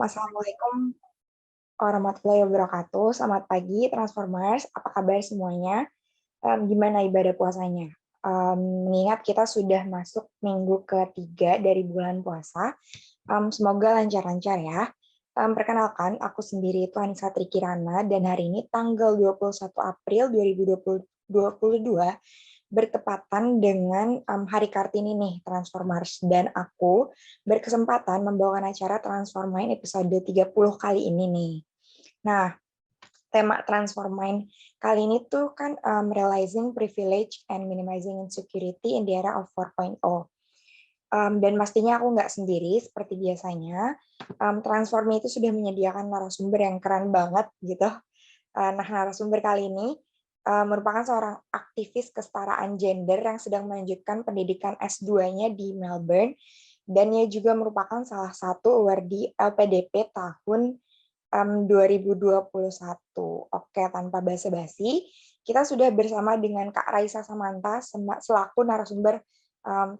Assalamualaikum warahmatullahi wabarakatuh. Selamat pagi, Transformers. Apa kabar semuanya? Gimana ibadah puasanya? Mengingat kita sudah masuk minggu ketiga dari bulan puasa, semoga lancar-lancar ya. Perkenalkan, aku sendiri itu Anissa Trikirana, dan hari ini tanggal 21 April 2022 bertepatan dengan Hari Kartini nih, Transformers. Dan aku berkesempatan membawakan acara Transformine episode 30 kali ini nih. Nah, tema Transformine kali ini tuh kan realizing privilege and minimizing insecurity in the era of 4.0. Dan pastinya aku nggak sendiri seperti biasanya. Transform itu sudah menyediakan narasumber yang keren banget gitu. Nah, narasumber kali ini merupakan seorang aktivis kesetaraan gender yang sedang melanjutkan pendidikan S2-nya di Melbourne, dan ia juga merupakan salah satu awardee LPDP tahun 2021. Oke, tanpa basa-basi, kita sudah bersama dengan Kak Raisa Samanta selaku narasumber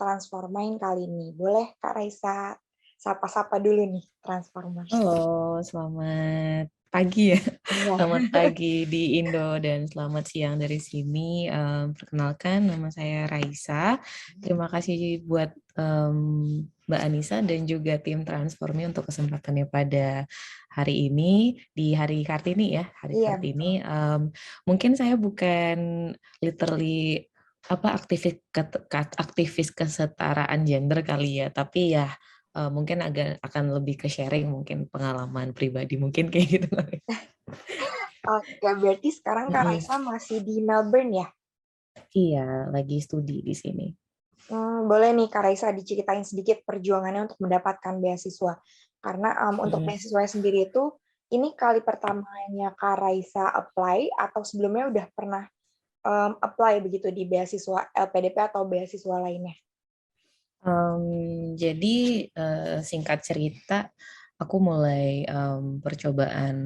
Transformine kali ini. Boleh Kak Raisa sapa-sapa dulu nih, Transformers. Halo, selamat pagi ya. Iya. Selamat pagi di Indo dan selamat siang dari sini. Perkenalkan, nama saya Raisa. Terima kasih buat Mbak Anissa dan juga tim Transformi untuk kesempatannya pada hari ini, di Hari Kartini ya, Hari Iya, betul. Kartini. Mungkin saya bukan literally aktivis kesetaraan gender kali ya, tapi ya mungkin akan lebih ke sharing mungkin pengalaman pribadi mungkin kayak gitu. Oke, berarti sekarang Kak Mm-mm. Raisa masih di Melbourne ya? Iya, lagi studi di sini. Boleh nih Kak Raisa diceritain sedikit perjuangannya untuk mendapatkan beasiswa. Karena untuk Mm-mm. beasiswa sendiri itu, ini kali pertamanya Kak Raisa apply atau sebelumnya udah pernah apply begitu di beasiswa LPDP atau beasiswa lainnya? Jadi singkat cerita, aku mulai percobaan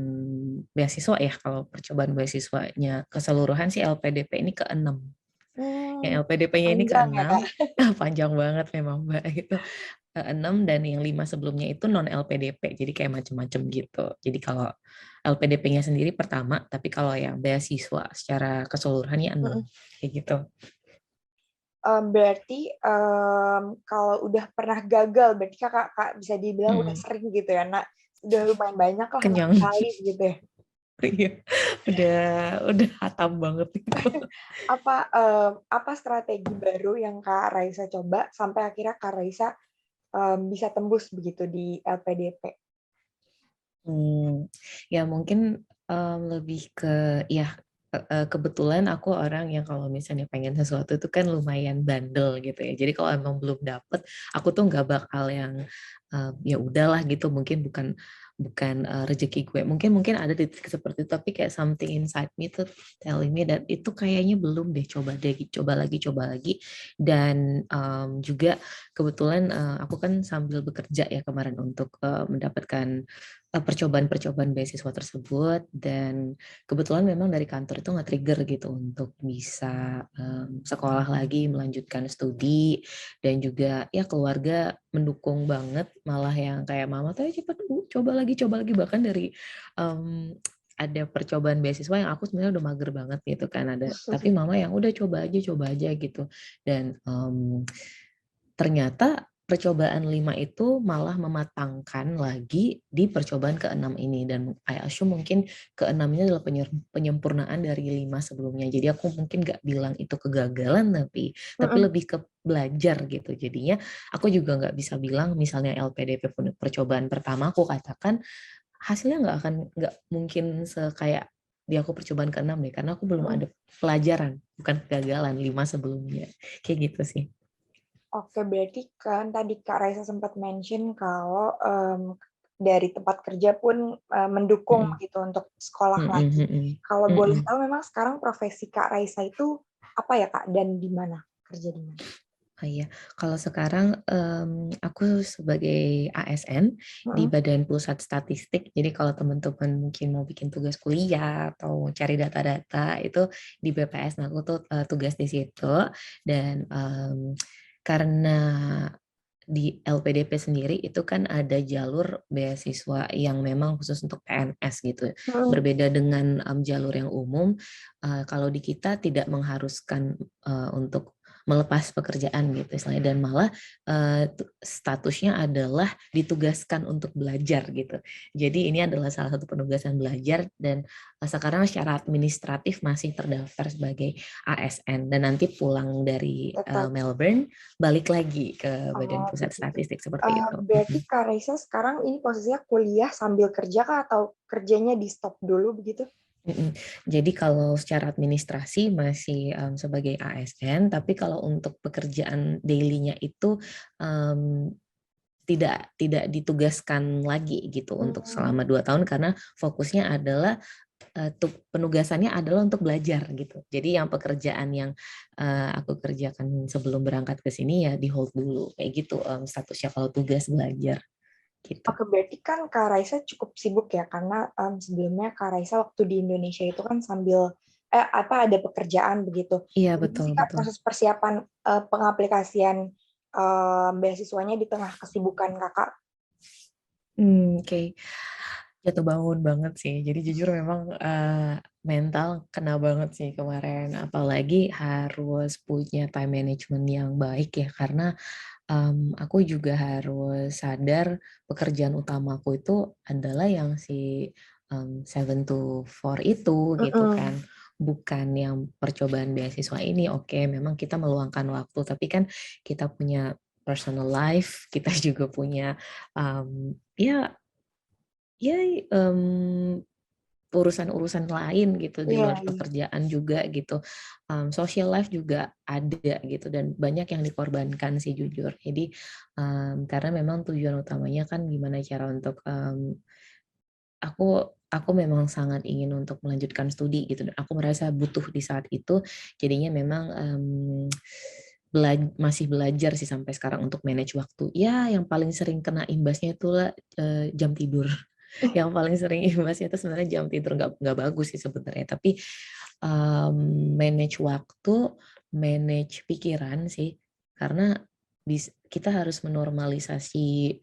beasiswa ya. Kalau percobaan beasiswanya keseluruhan sih LPDP ini ke-6. Yang LPDP-nya ini Panjang ya ke-6, Kak? panjang banget memang Mbak. Itu 6 dan yang 5 sebelumnya itu non LPDP. Jadi kayak macam-macam gitu. Jadi kalau LPDP-nya sendiri pertama, tapi kalau yang beasiswa secara keseluruhannya 6 kayak gitu. Berarti kalau udah pernah gagal, berarti kakak bisa dibilang udah Mm, sering gitu ya, nak udah lumayan banyak lah 6 kenyang. kali gitu ya. Iya, udah udah hatam banget itu. Apa strategi baru yang Kak Raisa coba sampai akhirnya Kak Raisa bisa tembus begitu di LPDP? Ya mungkin lebih ke ya kebetulan aku orang yang kalau misalnya pengen sesuatu itu kan lumayan bandel gitu ya. Jadi kalau emang belum dapet, aku tuh nggak bakal yang ya udahlah gitu. Mungkin bukan bukan rezeki gue. Mungkin ada titik seperti itu, tapi kayak something inside me tuh telling me that itu kayaknya belum deh. Coba lagi. Dan juga kebetulan aku kan sambil bekerja ya kemarin untuk mendapatkan percobaan-percobaan beasiswa tersebut, dan kebetulan memang dari kantor itu nge-trigger gitu untuk bisa sekolah lagi, melanjutkan studi, dan juga ya keluarga mendukung banget, malah yang kayak mama tuh cepet coba lagi bahkan dari um, ada percobaan beasiswa yang aku sebenarnya udah mager banget gitu kan, ada tapi mama yang udah coba aja gitu. Dan ternyata percobaan 5 itu malah mematangkan lagi di percobaan ke-6 ini, dan I assume mungkin ke-6 ini adalah penyempurnaan dari 5 sebelumnya. Jadi aku mungkin nggak bilang itu kegagalan, tapi lebih ke belajar gitu. Jadinya aku juga nggak bisa bilang misalnya LPDP percobaan pertama aku katakan hasilnya nggak mungkin kayak di aku percobaan ke-6 deh, karena aku belum ada pelajaran, bukan kegagalan 5 sebelumnya. Kayak gitu sih. Oke, berarti kan tadi Kak Raisa sempat mention kalau dari tempat kerja pun mendukung Mm-mm. gitu untuk sekolah Mm-mm, lagi. mm-mm, Kalau boleh mm-mm. tahu memang sekarang profesi Kak Raisa itu apa ya Kak, dan di mana? Kerja di mana? Oh iya, kalau sekarang aku sebagai ASN di Mm-mm. Badan Pusat Statistik. Jadi kalau teman-teman mungkin mau bikin tugas kuliah atau cari data-data itu di BPS, nah aku tuh tugas di situ. Dan karena di LPDP sendiri itu kan ada jalur beasiswa yang memang khusus untuk PNS gitu. Hmm. Berbeda dengan jalur yang umum, kalau di kita tidak mengharuskan untuk melepas pekerjaan gitu istilahnya, dan malah statusnya adalah ditugaskan untuk belajar gitu. Jadi ini adalah salah satu penugasan belajar, dan sekarang secara administratif masih terdaftar sebagai ASN, dan nanti pulang dari Tetap. Melbourne balik lagi ke Badan Oh, Pusat begitu. Statistik seperti itu. Berarti Kak Raisa sekarang ini posisinya kuliah sambil kerja kah atau kerjanya di stop dulu begitu? Jadi kalau secara administrasi masih sebagai ASN, tapi kalau untuk pekerjaan daily-nya itu um, tidak ditugaskan lagi gitu untuk Hmm. selama 2 tahun, karena fokusnya adalah penugasannya adalah untuk belajar gitu. Jadi yang pekerjaan yang aku kerjakan sebelum berangkat ke sini ya di hold dulu kayak gitu, statusnya kalau tugas belajar gitu. Oke, berarti kan Kak Raisa cukup sibuk ya, karena sebelumnya Kak Raisa waktu di Indonesia itu kan sambil ada pekerjaan begitu. Iya, Gimana betul sih Kak betul. proses persiapan pengaplikasian beasiswanya di tengah kesibukan Kakak? Oke. Jatuh bangun banget sih. Jadi jujur memang mental kena banget sih kemarin. Apalagi harus punya time management yang baik ya, karena aku juga harus sadar pekerjaan utamaku itu adalah yang si 7 to 4 itu gitu kan. Mm-mm. Bukan yang percobaan beasiswa ini. Oke, memang kita meluangkan waktu, tapi kan kita punya personal life, kita juga punya ya ya urusan-urusan lain gitu di Iya, luar iya. pekerjaan juga gitu. Social life juga ada gitu, dan banyak yang dikorbankan sih jujur. Jadi karena memang tujuan utamanya kan gimana cara untuk aku memang sangat ingin untuk melanjutkan studi gitu, dan aku merasa butuh di saat itu. Jadinya memang masih belajar sih sampai sekarang untuk manage waktu. Ya, yang paling sering kena imbasnya itulah jam tidur. Yang paling sering imbasnya itu sebenarnya jam tidur, nggak bagus sih sebenarnya. Tapi manage waktu, manage pikiran sih, karena kita harus menormalisasi.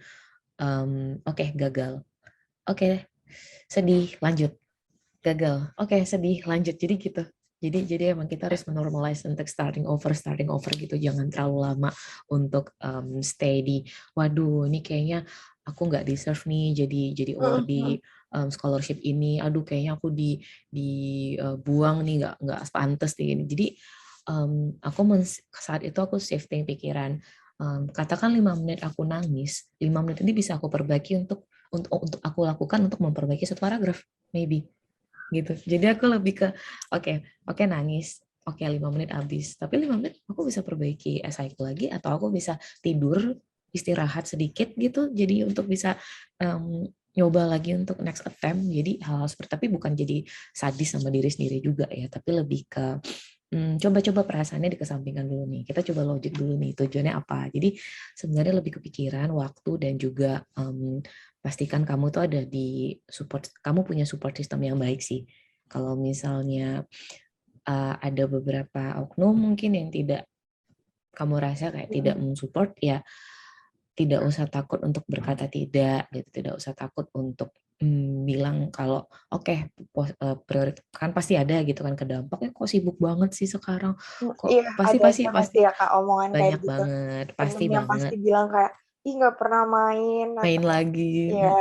Oke, gagal. Oke, sedih, lanjut. Gagal. Oke, sedih, lanjut. Jadi gitu. Jadi emang kita harus menormalize untuk starting over gitu. Jangan terlalu lama untuk stay di, waduh, ini kayaknya aku nggak deserve nih jadi award di Mm-mm. scholarship ini. Aduh, kayaknya aku dibuang nih, nggak pantas nih. Jadi aku saat itu aku shifting pikiran. Katakan 5 menit aku nangis, 5 menit ini bisa aku perbaiki untuk aku lakukan untuk memperbaiki satu paragraf, maybe gitu. Jadi aku lebih ke oke, oke, nangis, oke, 5 menit habis, tapi 5 menit aku bisa perbaiki esaiku lagi, atau aku bisa tidur, istirahat sedikit gitu, jadi untuk bisa nyoba lagi untuk next attempt. Jadi hal-hal seperti, tapi bukan jadi sadis sama diri sendiri juga ya, tapi lebih ke coba-coba perasaannya dikesampingkan dulu nih. Kita coba logic dulu nih, tujuannya apa. Jadi sebenarnya lebih kepikiran waktu, dan juga pastikan kamu tuh ada di support, kamu punya support system yang baik sih. Kalau misalnya ada beberapa oknum mungkin yang tidak kamu rasa kayak tidak Mm-mm. mensupport, ya tidak usah takut untuk berkata tidak gitu, tidak usah takut untuk bilang kalau oke, prioritas kan pasti ada gitu kan, ke dampaknya kok sibuk banget sih sekarang, kok Iya, pasti ada pasti aja pasti pasti ya Kak omongan kayak banyak gitu. banget, Temen pasti yang pasti banget. bilang kayak, ih nggak pernah main Main atau lagi. ya.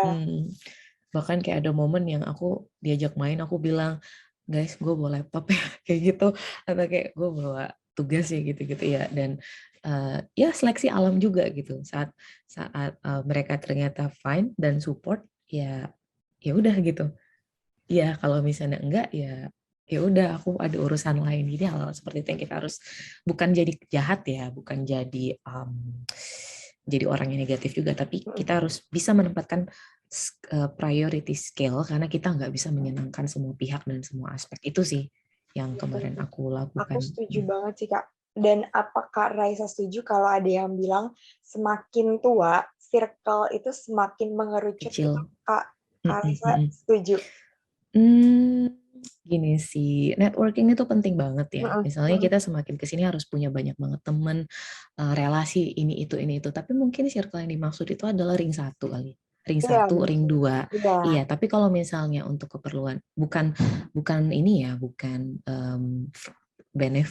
Bahkan kayak ada momen yang aku diajak main, aku bilang, guys, gue bawa laptop ya, kayak gitu, atau kayak gue bawa tugas ya gitu-gitu ya. Dan ya seleksi alam juga gitu, saat saat mereka ternyata fine dan support, ya ya udah gitu. Ya kalau misalnya enggak, ya ya udah, aku ada urusan lain. Jadi hal seperti itu yang kita harus, bukan jadi jahat ya, bukan jadi orang yang negatif juga, tapi kita harus bisa menempatkan priority scale, karena kita nggak bisa menyenangkan semua pihak dan semua aspek. Itu sih yang kemarin Betul. aku Aku lakukan. setuju banget sih Kak. Dan apa Kak Raisa setuju kalau ada yang bilang semakin tua, circle itu semakin mengerucut gitu Kecil. Kak? Mm, Kak mm, Raisa mm, mm. setuju? Hmm, Gini sih, networking itu penting banget ya. Mm-mm, Misalnya mm-mm. kita semakin ke sini harus punya banyak banget temen, relasi ini itu. Tapi mungkin circle yang dimaksud itu adalah ring satu kali. Ring Iya, satu, ring betul. dua. Iya, Iya, tapi kalau misalnya untuk keperluan, bukan bukan ini ya, bukan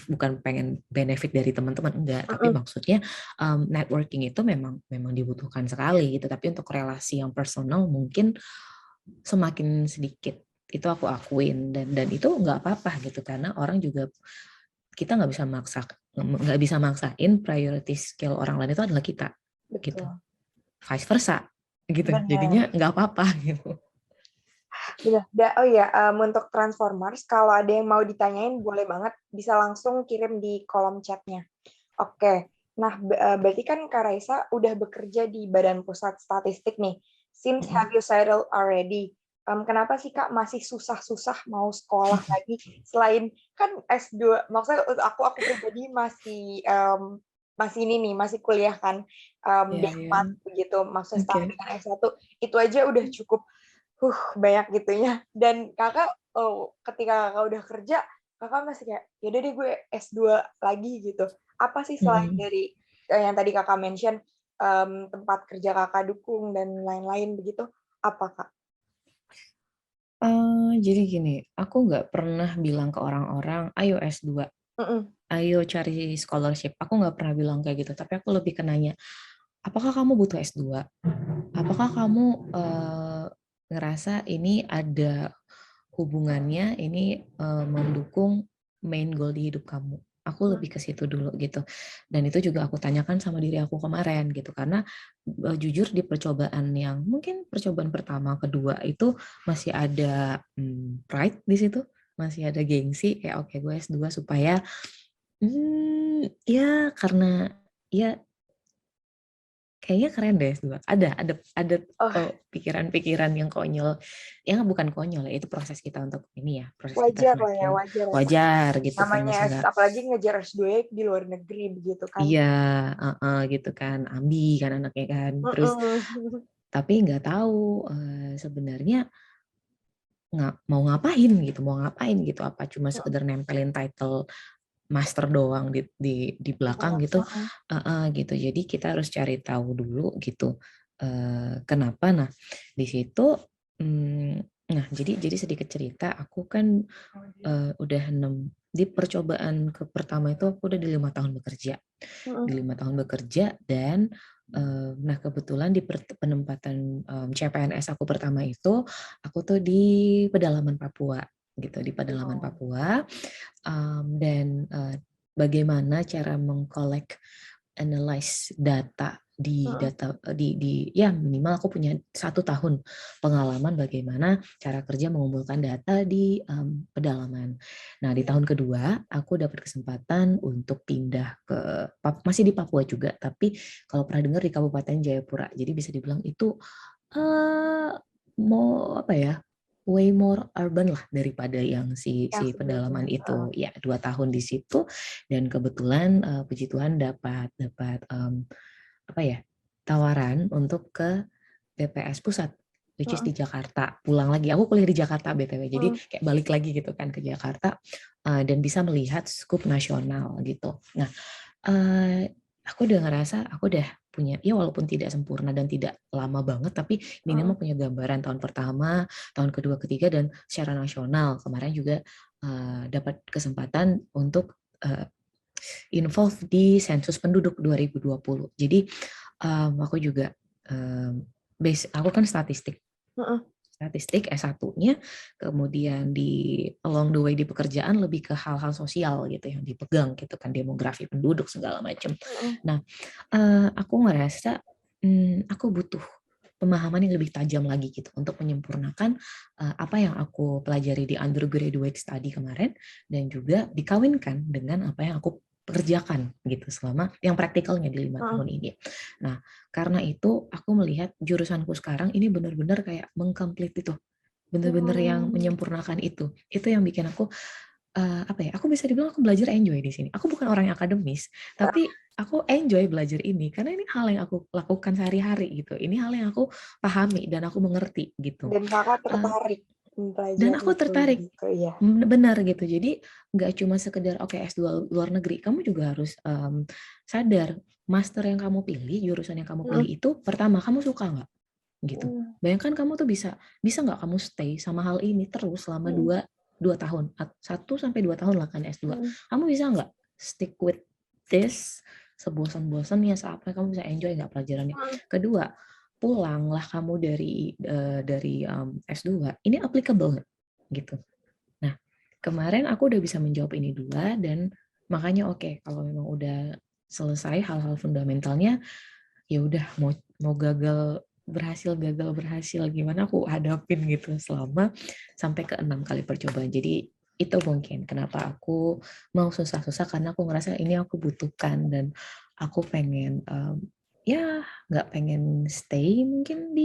bukan pengen benefit dari teman-teman enggak, tapi mm-mm, maksudnya networking itu memang memang dibutuhkan sekali gitu. Tapi untuk relasi yang personal mungkin semakin sedikit itu aku akuin dan itu nggak apa-apa gitu karena orang juga kita nggak bisa maksain priority skill orang lain itu adalah kita gitu, betul. vice versa gitu, Benar. jadinya nggak apa-apa gitu. Benar. Oh iya, untuk Transformers, kalau ada yang mau ditanyain, boleh banget. Bisa langsung kirim di kolom chatnya. Oke. Nah, berarti kan Kak Raisa udah bekerja di Badan Pusat Statistik nih. Since have you settled already? Kenapa sih Kak masih susah-susah mau sekolah lagi? Selain kan S2, maksudnya aku pribadi masih ini nih, masih kuliah kan, Ya, ya. D4 begitu, maksudnya setara Oke. dengan S1, itu aja udah cukup banyak gitunya. Dan kakak, ketika kakak udah kerja, kakak masih kayak, yaudah deh gue S2 lagi gitu. Apa sih selain Mm-mm. dari yang tadi kakak mention, tempat kerja kakak dukung dan lain-lain begitu, apa kak? Jadi gini, aku nggak pernah bilang ke orang-orang, ayo S2, Mm-mm. ayo cari scholarship. Aku nggak pernah bilang kayak gitu, tapi aku lebih ke nanya, apakah kamu butuh S2? Apakah kamu ngerasa ini ada hubungannya, ini mendukung main goal di hidup kamu? Aku lebih ke situ dulu gitu. Dan itu juga aku tanyakan sama diri aku kemarin gitu. Karena jujur di percobaan yang mungkin percobaan pertama, kedua itu masih ada pride di situ. Masih ada gengsi kayak oke gue S2 supaya ya karena ya kayaknya keren deh S2. Ada Oh, pikiran-pikiran yang konyol. Ya bukan konyol ya, itu proses kita untuk ini ya, proses kita wajar lah ya, semakin wajar ya kak. wajar gitu kan, Namanya masih nggak apalagi ngejar S2 di luar negeri begitu kan. iya gitu kan, ambi kan anaknya kan. Terus Mm-mm. tapi nggak tahu sebenarnya mau ngapain gitu, apa cuma sekedar nempelin title master doang di belakang Iya. gitu, gitu. Jadi kita harus cari tahu dulu gitu kenapa. Nah di situ, nah jadi sedikit cerita, aku kan udah 6 di percobaan ke pertama itu aku udah di 5 tahun bekerja, Mm-mm. 5 tahun bekerja dan nah kebetulan di penempatan CPNS aku pertama itu aku tuh di pedalaman Papua gitu, di pedalaman Oh. Papua. Dan bagaimana cara mengkolek, analyze data Mm-mm. di ya minimal aku punya 1 tahun pengalaman bagaimana cara kerja mengumpulkan data di pedalaman. Nah di tahun kedua aku dapat kesempatan untuk pindah ke masih di Papua juga, tapi kalau pernah dengar di Kabupaten Jayapura, jadi bisa dibilang itu eh mau apa ya, way more urban lah daripada yang si Yang si sebelumnya. pedalaman itu. Ya 2 tahun di situ dan kebetulan puji Tuhan dapat dapat apa ya, tawaran untuk ke BPS pusat, which is di Mm-mm. Jakarta. Pulang lagi, aku kuliah di Jakarta BTW, jadi Mm. kayak balik lagi gitu kan ke Jakarta dan bisa melihat skup nasional gitu. Nah aku udah ngerasa aku udah punya, ya walaupun tidak sempurna dan tidak lama banget, tapi minimal Mm. punya gambaran tahun pertama, tahun kedua, ketiga, dan secara nasional. Kemarin juga dapat kesempatan untuk involve di sensus penduduk 2020. Jadi aku juga aku kan statistik Mm. statistik S1-nya, kemudian di along the way di pekerjaan lebih ke hal-hal sosial gitu yang dipegang gitu kan, demografi penduduk segala macam. Mm. Nah, aku ngerasa aku butuh pemahaman yang lebih tajam lagi gitu untuk menyempurnakan apa yang aku pelajari di undergraduate study kemarin dan juga dikawinkan dengan apa yang aku kerjakan gitu selama yang praktikalnya di 5 tahun Mm. ini. Nah, karena itu aku melihat jurusanku sekarang ini benar-benar kayak mengkomplit itu, benar-benar yang Mm. menyempurnakan itu. Itu yang bikin aku apa ya? Aku bisa dibilang aku belajar enjoy di sini. Aku bukan orang yang akademis, tapi aku enjoy belajar ini karena ini hal yang aku lakukan sehari-hari gitu. Ini hal yang aku pahami dan aku mengerti gitu. Dan kakak Eh, tertarik. Dan mempelajari aku tertarik, gitu, iya. benar gitu. Jadi nggak cuma sekedar oke S2 luar negeri, kamu juga harus sadar master yang kamu pilih, jurusan yang kamu pilih itu pertama kamu suka nggak gitu. Bayangkan kamu tuh bisa nggak kamu stay sama hal ini terus selama 2 tahun, 1 sampai 2 tahun lah kan S2. Kamu bisa nggak stick with this sebosan-bosannya sampai kamu bisa enjoy nggak pelajarannya. Kedua, pulanglah kamu dari S2, ini applicable nggak gitu. Nah, kemarin aku udah bisa menjawab ini dua, dan makanya oke, kalau memang udah selesai hal-hal fundamentalnya, ya udah mau gagal berhasil gimana aku hadapin gitu selama sampai ke 6 kali percobaan. Jadi itu mungkin kenapa aku mau susah-susah, karena aku ngerasa ini aku butuhkan, dan aku pengen ya nggak pengen stay mungkin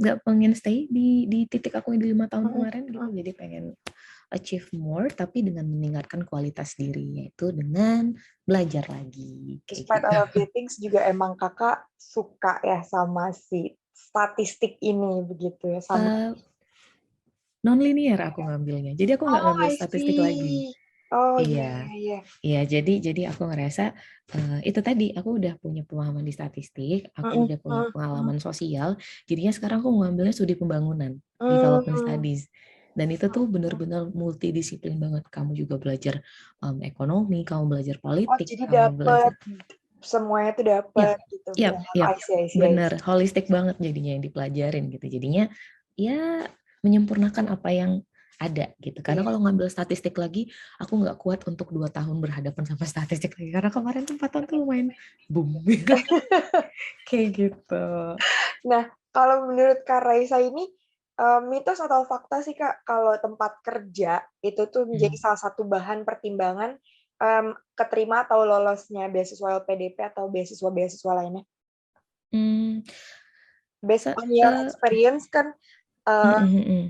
nggak pengen stay di titik aku yang di 5 tahun kemarin gitu. Jadi pengen achieve more, tapi dengan meningkatkan kualitas diri, yaitu dengan belajar lagi kayak Despite gitu. all of the things juga emang kakak suka ya sama si statistik ini begitu ya, sama. Non-linear aku ngambilnya, jadi aku nggak Oh, ngambil I statistik lagi. see. Oh, iya, Iya, iya, iya. iya. Jadi aku ngerasa itu tadi aku udah punya pemahaman di statistik, aku udah punya pengalaman sosial. Jadinya sekarang aku ngambilnya studi pembangunan, development studies. Dan itu tuh benar-benar multidisiplin banget. Kamu juga belajar ekonomi, kamu belajar Oh, politik, jadi kamu belajar. dapet semuanya tuh Ya, dapet gitu. ya, Oh, ya, I see, I see, I bener. see. Holistik banget jadinya yang dipelajarin gitu. Jadinya ya menyempurnakan apa yang ada gitu. Karena Iya. kalau ngambil statistik lagi, aku nggak kuat untuk 2 tahun berhadapan sama statistik lagi. Karena kemarin tuh 4 tahun tuh lumayan boom. Kayak gitu. Nah, kalau menurut Kak Raisa ini, mitos atau fakta sih Kak, kalau tempat kerja itu tuh menjadi Hmm. salah satu bahan pertimbangan keterima atau lolosnya beasiswa LPDP atau beasiswa-beasiswa lainnya? Hmm. Based on your experience kan,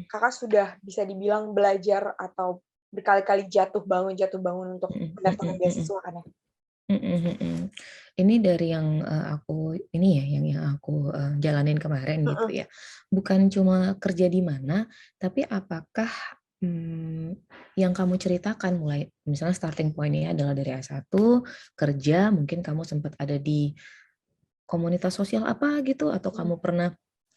Kakak sudah bisa dibilang belajar atau berkali-kali jatuh bangun untuk pendaftaran beasiswa kan ya? Ini dari yang aku ini ya, yang aku jalanin kemarin gitu ya. Bukan cuma kerja di mana, tapi apakah yang kamu ceritakan mulai misalnya starting point-nya adalah dari S1 kerja, mungkin kamu sempat ada di komunitas sosial apa gitu, atau kamu pernah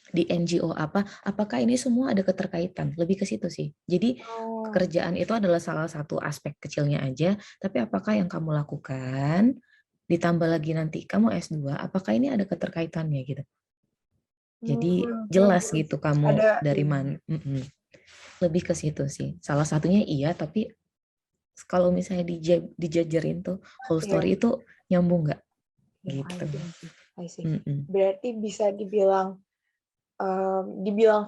di NGO apa, apakah ini semua ada keterkaitan? Lebih ke situ sih. Jadi Oh. pekerjaan itu adalah salah satu aspek kecilnya aja, tapi apakah yang kamu lakukan ditambah lagi nanti kamu S2, apakah ini ada keterkaitannya gitu. Jadi jelas gitu kamu Ada, dari iya. mana. Lebih ke situ sih. Salah satunya iya, tapi kalau misalnya dijajarin tuh whole Iya. story itu nyambung nggak Oh, I gitu. see, I see, I see. Mm-mm. Berarti bisa dibilang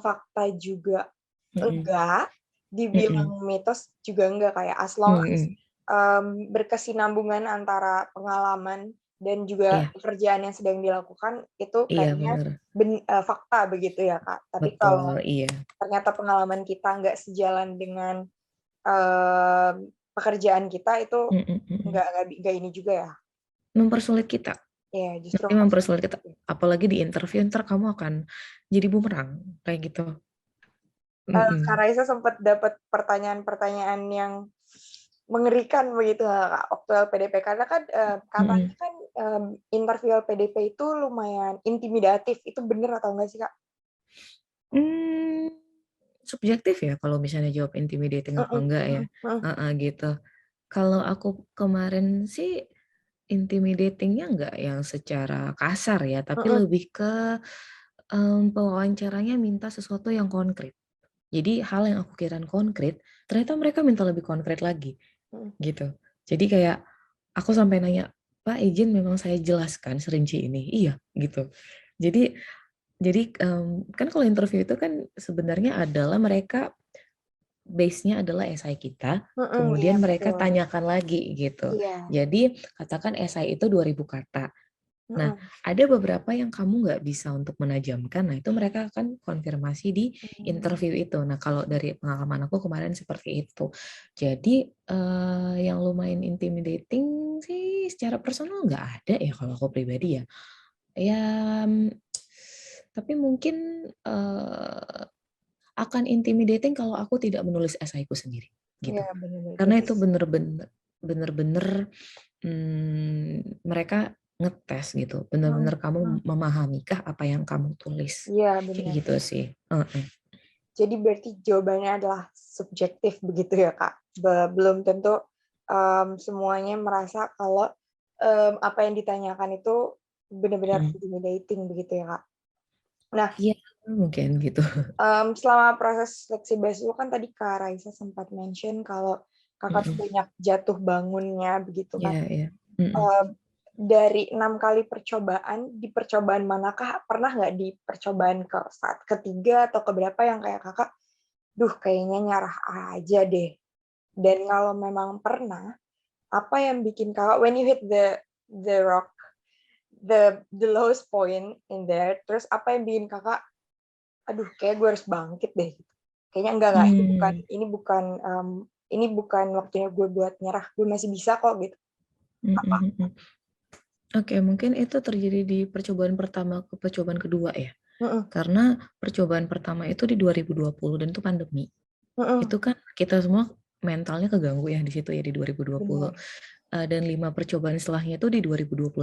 fakta juga Mm-mm. enggak, dibilang Mm-mm. mitos juga enggak, kayak as long as Mm-mm. berkesinambungan antara pengalaman dan juga Iya, pekerjaan yang sedang dilakukan itu iya kayaknya bener. fakta begitu ya Kak. Tapi kalau Betul, iya. ternyata pengalaman kita nggak sejalan dengan pekerjaan kita itu Mm-mm. nggak ini juga ya. Mempersulit kita. Ya justru Nanti mempersulit kita. Apalagi di interview, ntar kamu akan jadi bumerang. Kayak gitu. Kak Mm-mm. Raisa sempat dapat pertanyaan-pertanyaan yang mengerikan begitu Kak, waktu LPDP karena kan Mm-mm. katanya kan interview LPDP itu lumayan intimidatif. Itu benar atau enggak sih Kak? Hmm, subjektif ya kalau misalnya jawab intimidating apa enggak ya. Gitu. Kalau aku kemarin sih intimidatingnya enggak yang secara kasar ya, tapi lebih ke pewawancaranya minta sesuatu yang konkret. Jadi hal yang aku kirain konkret, ternyata mereka minta lebih konkret lagi, gitu. Jadi kayak aku sampai nanya, Pak izin memang saya jelaskan serinci ini, iya, gitu. Jadi kan kalau interview itu kan sebenarnya adalah mereka base-nya adalah esai kita, Iya kemudian mereka betul. tanyakan lagi gitu. Iya. Jadi katakan esai itu 2000 kata. Nah, ada beberapa yang kamu nggak bisa untuk menajamkan, nah itu mereka akan konfirmasi di interview itu. Nah, kalau dari pengalaman aku kemarin seperti itu. Jadi yang lumayan intimidating sih secara personal nggak ada ya kalau aku pribadi ya. Ya Tapi mungkin akan intimidating kalau aku tidak menulis esaiku sendiri gitu. Iya, benar-benar. Karena Berarti itu bener-bener mereka ngetes gitu. Bener-bener kamu memahamikah apa yang kamu tulis. iya, Kayak benar. gitu sih. Jadi berarti jawabannya adalah subjektif begitu ya, Kak. Belum tentu semuanya merasa kalau apa yang ditanyakan itu benar-benar intimidating begitu ya, Kak. Nah, Iya, mungkin gitu. selama proses seleksi beasiswa kan tadi Kak Raisa sempat mention kalau Kakak tuh banyak jatuh bangunnya begitu Iya, kan. iya. Dari 6 kali percobaan, di percobaan manakah, pernah nggak di percobaan ke saat ketiga atau keberapa yang kayak Kakak, duh kayaknya nyerah aja deh. Dan kalau memang pernah, apa yang bikin Kakak when you hit the rock, the lowest point in there, terus apa yang bikin Kakak, aduh kayak gue harus bangkit deh. Kayaknya enggak, ini bukan waktunya gue buat nyerah, gue masih bisa kok gitu. Apa? Oke, mungkin itu terjadi di percobaan pertama ke percobaan kedua ya. Karena percobaan pertama itu di 2020 dan itu pandemi. Itu kan kita semua mentalnya keganggu ya di situ ya di 2020. Benar. Dan 5 percobaan setelahnya itu di 2021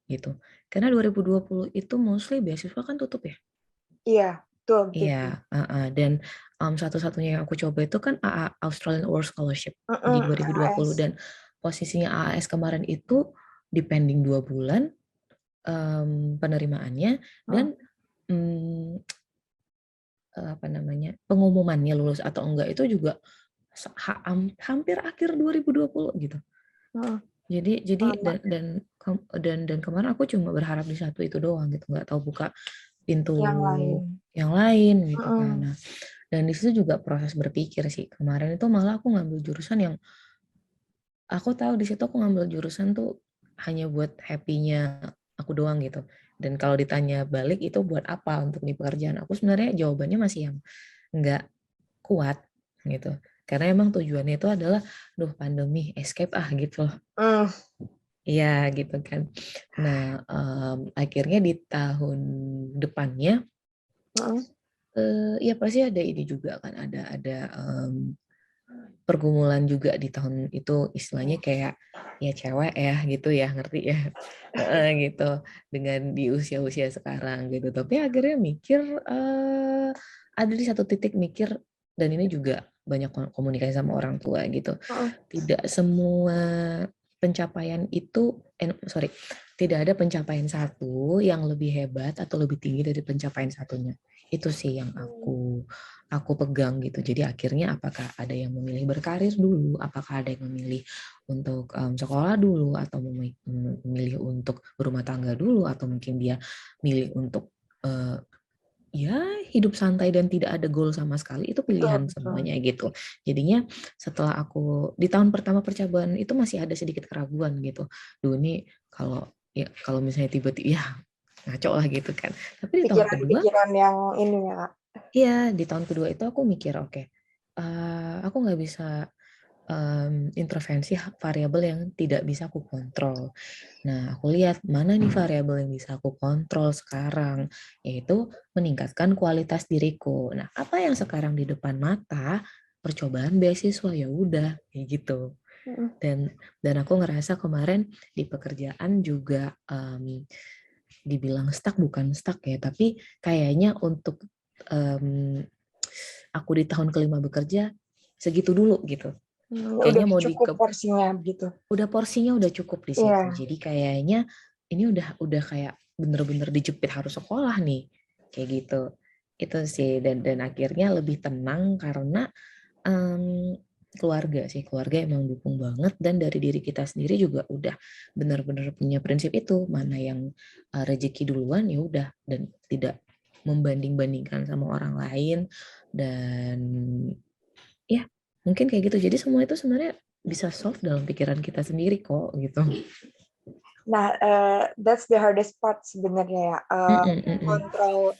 gitu. Karena 2020 itu mostly beasiswa kan tutup ya. Iya, betul. Iya, dan satu-satunya yang aku coba itu kan Australian World Scholarship di 2020 AAS. dan posisinya AAS kemarin itu depending 2 bulan penerimaannya dan apa namanya pengumumannya lulus atau enggak itu juga hampir akhir 2020 gitu. Jadi dan kemarin aku cuma berharap di satu itu doang gitu, nggak tahu buka pintu yang lain gitu kan. Nah, dan di situ juga proses berpikir sih. Kemarin itu malah aku ngambil jurusan yang aku tahu di situ aku ngambil jurusan tuh hanya buat happy-nya aku doang gitu. Dan kalau ditanya balik itu buat apa untuk di pekerjaan aku sebenarnya jawabannya masih yang nggak kuat gitu. Karena emang tujuannya itu adalah pandemi escape gitu loh. Iya gitu kan. Nah, akhirnya di tahun depannya ya pasti ada ini juga kan ada pergumulan juga di tahun itu istilahnya kayak ya cewek ya gitu ya ngerti ya gitu dengan di usia-usia sekarang gitu. Tapi akhirnya mikir ada di satu titik mikir dan ini juga banyak komunikasi sama orang tua gitu. Tidak semua pencapaian itu tidak ada pencapaian satu yang lebih hebat atau lebih tinggi dari pencapaian satunya. Itu sih yang aku pegang gitu. Jadi akhirnya apakah ada yang memilih berkarir dulu, apakah ada yang memilih untuk sekolah dulu atau memilih untuk berumah tangga dulu atau mungkin dia milih untuk ya hidup santai dan tidak ada goal sama sekali, itu pilihan semuanya gitu. Jadinya setelah aku di tahun pertama percobaan itu masih ada sedikit keraguan gitu. Duh ini kalau misalnya tiba-tiba ya ngaco lah gitu kan. Tapi di tahun kedua pikiran yang ini ya, Kak. Iya, di tahun kedua itu aku mikir oke, aku nggak bisa intervensi variabel yang tidak bisa aku kontrol. Nah, aku lihat mana nih variabel yang bisa aku kontrol sekarang, yaitu meningkatkan kualitas diriku. Nah, apa yang sekarang di depan mata? Percobaan beasiswa, ya udah kayak gitu. Dan aku ngerasa kemarin di pekerjaan juga dibilang stuck bukan stuck ya, tapi kayaknya untuk aku di tahun kelima bekerja segitu dulu gitu. Kayaknya Udah mau cukup porsinya gitu. udah porsinya udah cukup di situ. Jadi kayaknya ini udah kayak bener-bener dijepit harus sekolah nih. Kayak gitu. Itu sih dan akhirnya lebih tenang karena keluarga sih. Keluarga emang dukung banget dan dari diri kita sendiri juga udah benar-benar punya prinsip itu. Mana yang rezeki duluan ya udah dan tidak membanding-bandingkan sama orang lain dan ya mungkin kayak gitu. Jadi semua itu sebenarnya bisa solve dalam pikiran kita sendiri kok gitu. Nah, that's the hardest part sebenarnya ya. Kontrol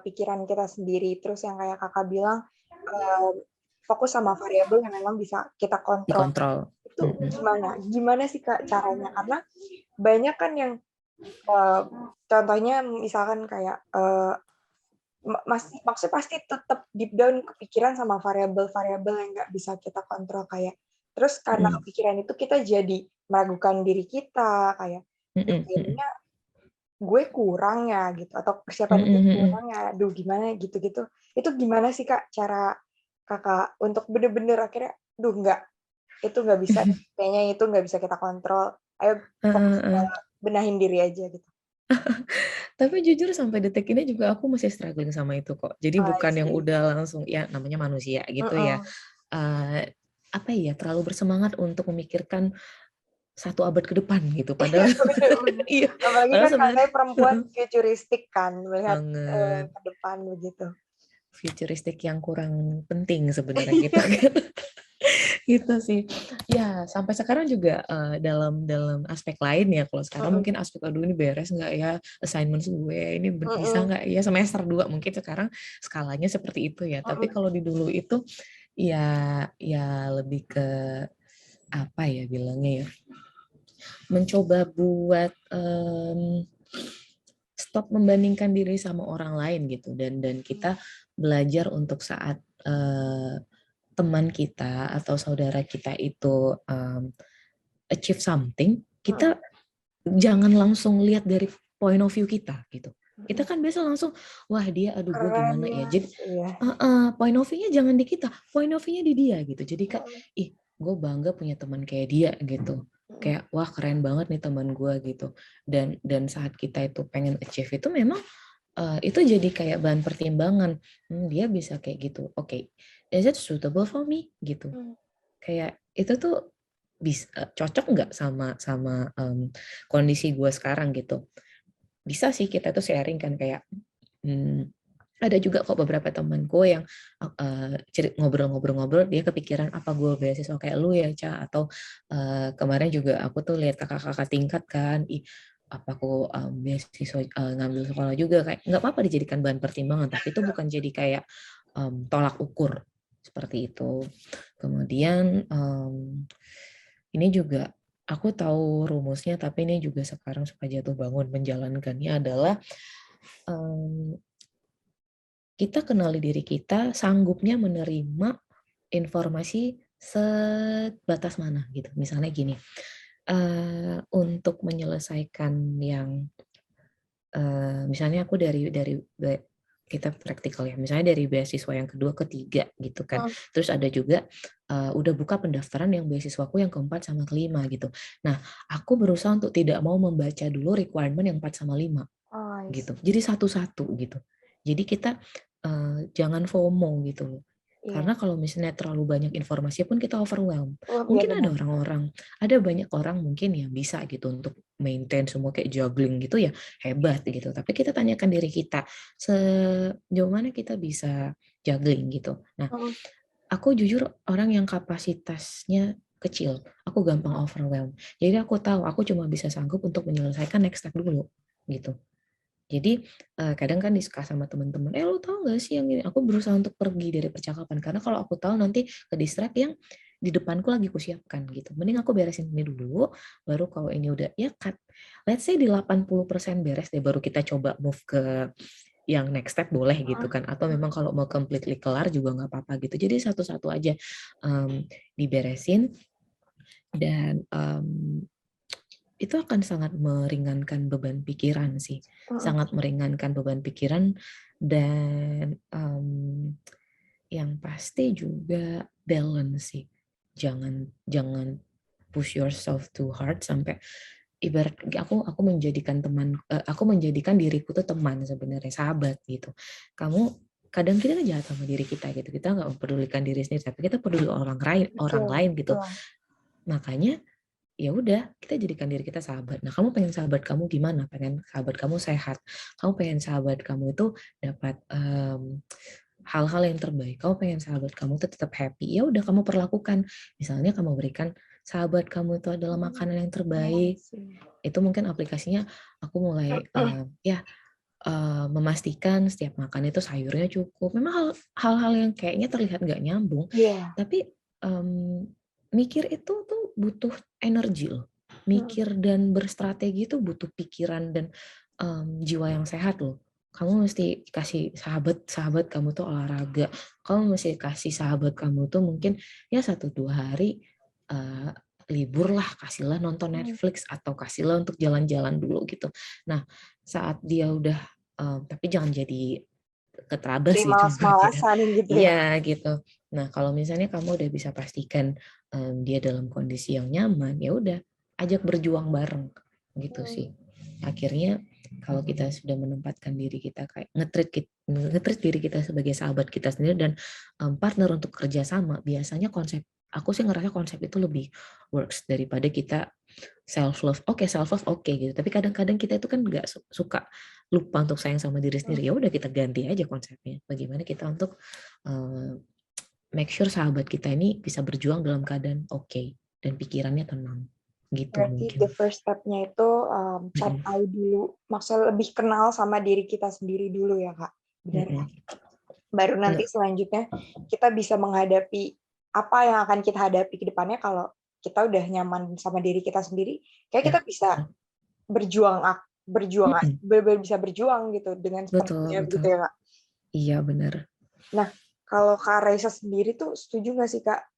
pikiran kita sendiri. Terus yang kayak kakak bilang, fokus sama variabel yang memang bisa kita kontrol. Dikontrol. Itu gimana? Gimana sih Kak caranya? Karena banyak kan yang Contohnya misalkan kayak, maksudnya pasti tetap deep down kepikiran sama variabel-variabel yang nggak bisa kita kontrol, kayak terus karena Mhm. kepikiran itu kita jadi meragukan diri kita, kayak, "Duh Mhm mhm. kayaknya gue kurang ya," gitu, atau "Persiapan gue Mhm mhm. kurang ya, aduh gimana," gitu-gitu. Itu gimana sih, Kak, cara Kakak untuk bener-bener akhirnya, "Duh nggak, itu nggak bisa, kayaknya itu nggak bisa kita kontrol, ayo Heeh fokus ke heeh. benahin diri aja," gitu? Tapi jujur sampai detik ini juga aku masih struggling sama itu kok. Jadi Oh, I bukan yang see. udah langsung ya namanya manusia gitu ya, Mhm. apa ya, terlalu bersemangat untuk memikirkan 1 abad ke depan gitu. Iya, Padahal bener bener. iya, Apalagi padahal kan sebenarnya Kakaknya perempuan heeh, futuristik kan, melihat, banget. ke depan begitu. Futuristik yang kurang penting sebenarnya gitu Iya. kan. Gitu sih. Ya, sampai sekarang juga, dalam dalam aspek lain ya, kalau sekarang Mhm mungkin aspek, "Aduh ini beres nggak ya assignment gue, ini bisa mhm nggak ya semester 2 mungkin sekarang skalanya seperti itu ya. Tapi mhm kalau di dulu itu, ya ya lebih ke, apa ya bilangnya ya, mencoba buat, stop membandingkan diri sama orang lain gitu dan kita belajar untuk saat, teman kita atau saudara kita itu, achieve something, mhm. kita jangan langsung lihat dari point of view kita gitu. Kita Mhm. kan biasa langsung, wah dia aduh gue Keren gimana ya, ya. Jadi iya. point of view-nya jangan di kita, point of view-nya di dia gitu. Jadi kayak, Mhm ih gue bangga punya teman kayak dia gitu. mhm Kayak wah keren banget nih teman gue gitu. Dan saat kita itu pengen achieve itu memang itu jadi kayak bahan pertimbangan. Dia bisa kayak gitu. Oke, is it suitable for me gitu. mhm Kayak itu tuh cocok nggak sama sama, kondisi gue sekarang gitu. Bisa sih kita tuh sharing kan kayak, mmm, ada juga kok beberapa temanku yang, ngobrol-ngobrol-ngobrol dia kepikiran, "Apa gue beasiswa kayak lu ya, Ca?" Atau, kemarin juga aku tuh lihat kakak-kakak tingkat kan, "Ih, apa aku, beasiswa ngambil sekolah juga," kayak nggak apa-apa dijadikan bahan pertimbangan, tapi itu bukan jadi kayak, tolak ukur, seperti itu. Kemudian, ini juga aku tahu rumusnya, tapi ini juga sekarang suka jatuh bangun menjalankannya adalah, mmm, kita kenali diri kita sanggupnya menerima informasi sebatas mana gitu. Misalnya gini, untuk menyelesaikan yang, misalnya aku dari kita praktikal ya, misalnya dari beasiswa yang kedua, ketiga gitu kan. mhm. Terus ada juga, udah buka pendaftaran yang beasiswaku yang keempat sama kelima gitu. Nah, aku berusaha untuk tidak mau membaca dulu requirement yang 4 sama 5 Oh, I gitu. see. Jadi satu-satu gitu. Jadi kita, jangan FOMO gitu loh. Iya. Karena kalau misalnya terlalu banyak informasi pun kita overwhelm. Oh, iya Mungkin benar. ada banyak orang mungkin yang bisa gitu untuk maintain semua kayak juggling gitu ya, hebat gitu. Tapi kita tanyakan diri kita, sejauh mana kita bisa juggling gitu. Nah, Mhm aku jujur orang yang kapasitasnya kecil, aku gampang mhm. overwhelm. Jadi aku tahu aku cuma bisa sanggup untuk menyelesaikan next step dulu, gitu. Jadi, kadang kan discuss sama teman-teman, "Eh, lu tahu nggak sih yang ini?" Aku berusaha untuk pergi dari percakapan, karena kalau aku tahu nanti ke-distract yang di depanku lagi kusiapkan gitu. Mending aku beresin ini dulu, baru kalau ini udah ya cut. Let's say di 80% beres deh, baru kita coba move ke yang next step boleh gitu Mhm kan, atau mhm. memang kalau mau completely kelar juga nggak apa-apa gitu. Jadi satu-satu aja, diberesin dan, itu akan sangat meringankan beban pikiran sih, Mhm. sangat meringankan beban pikiran dan, yang pasti juga balance sih. Jangan jangan push yourself too hard sampai ibarat aku menjadikan diriku tuh teman sebenarnya, sahabat gitu. Kamu kadang kita kan jahat sama diri kita gitu, kita nggak mempedulikan diri sendiri, tapi kita peduli orang Betul lain gitu. betul. Makanya ya udah, kita jadikan diri kita sahabat. Nah, kamu pengen sahabat kamu gimana? Pengen sahabat kamu sehat. Kamu pengen sahabat kamu itu dapat, hal-hal yang terbaik. Kamu pengen sahabat kamu tuh tetap happy. Ya udah kamu perlakukan. Misalnya kamu berikan sahabat kamu itu adalah Mhm. makanan yang Oh, I terbaik. see. Itu mungkin aplikasinya aku mulai, ya, memastikan setiap makan itu sayurnya cukup. Memang hal-hal yang kayaknya terlihat nggak nyambung, Iya. tapi, mikir itu tuh butuh energi loh. mikir dan berstrategi itu butuh pikiran dan jiwa yang sehat loh. Kamu mesti kasih sahabat kamu tuh olahraga. Kamu mesti kasih sahabat kamu tuh mungkin ya 1-2 hari libur lah, kasihlah nonton Netflix atau kasihlah untuk jalan-jalan dulu gitu. Nah, saat dia udah tapi jangan jadi keterabas Jadi sih contohnya. malas-malasan gitu ya. Iya gitu. Nah, kalau misalnya kamu udah bisa pastikan dia dalam kondisi yang nyaman, ya udah ajak berjuang bareng gitu sih. Akhirnya kalau kita sudah menempatkan diri kita kayak nge-treat diri kita sebagai sahabat kita sendiri dan partner untuk kerjasama, biasanya aku sih ngerasa konsep itu lebih works daripada kita self love. Oke, self love oke gitu. Tapi kadang-kadang kita itu kan nggak suka lupa untuk sayang sama diri sendiri. Ya udah kita ganti aja konsepnya. Bagaimana kita untuk make sure sahabat kita ini bisa berjuang dalam keadaan oke dan pikirannya tenang gitu Berarti mungkin. the first step-nya itu cari tahu dulu, maksudnya lebih kenal sama diri kita sendiri dulu ya Kak, benar ya? Baru nanti Benar. selanjutnya kita bisa menghadapi apa yang akan kita hadapi ke depannya kalau kita udah nyaman sama diri kita sendiri, kayak kita Ya. bisa benar-benar bisa berjuang gitu dengan Betul, sepenuhnya begitu betul. ya Kak. Iya benar. Nah, kalau Kak Raisa sendiri tuh setuju nggak sih Kak?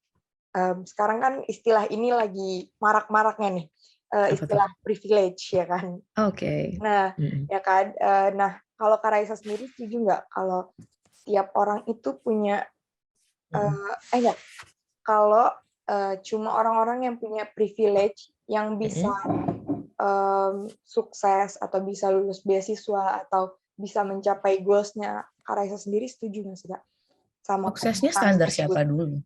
Sekarang kan istilah ini lagi marak-maraknya nih, Apa tuh? istilah privilege ya kan. Oke. Nah, ya kan. Nah, kalau Kak Raisa sendiri setuju nggak kalau tiap orang itu punya enggak, kalau cuma orang-orang yang punya privilege yang bisa sukses atau bisa lulus beasiswa atau bisa mencapai goals-nya Kak Raisa sendiri, setuju nggak sih Kak sama Suksesnya pernyataan standar tersebut? siapa dulu?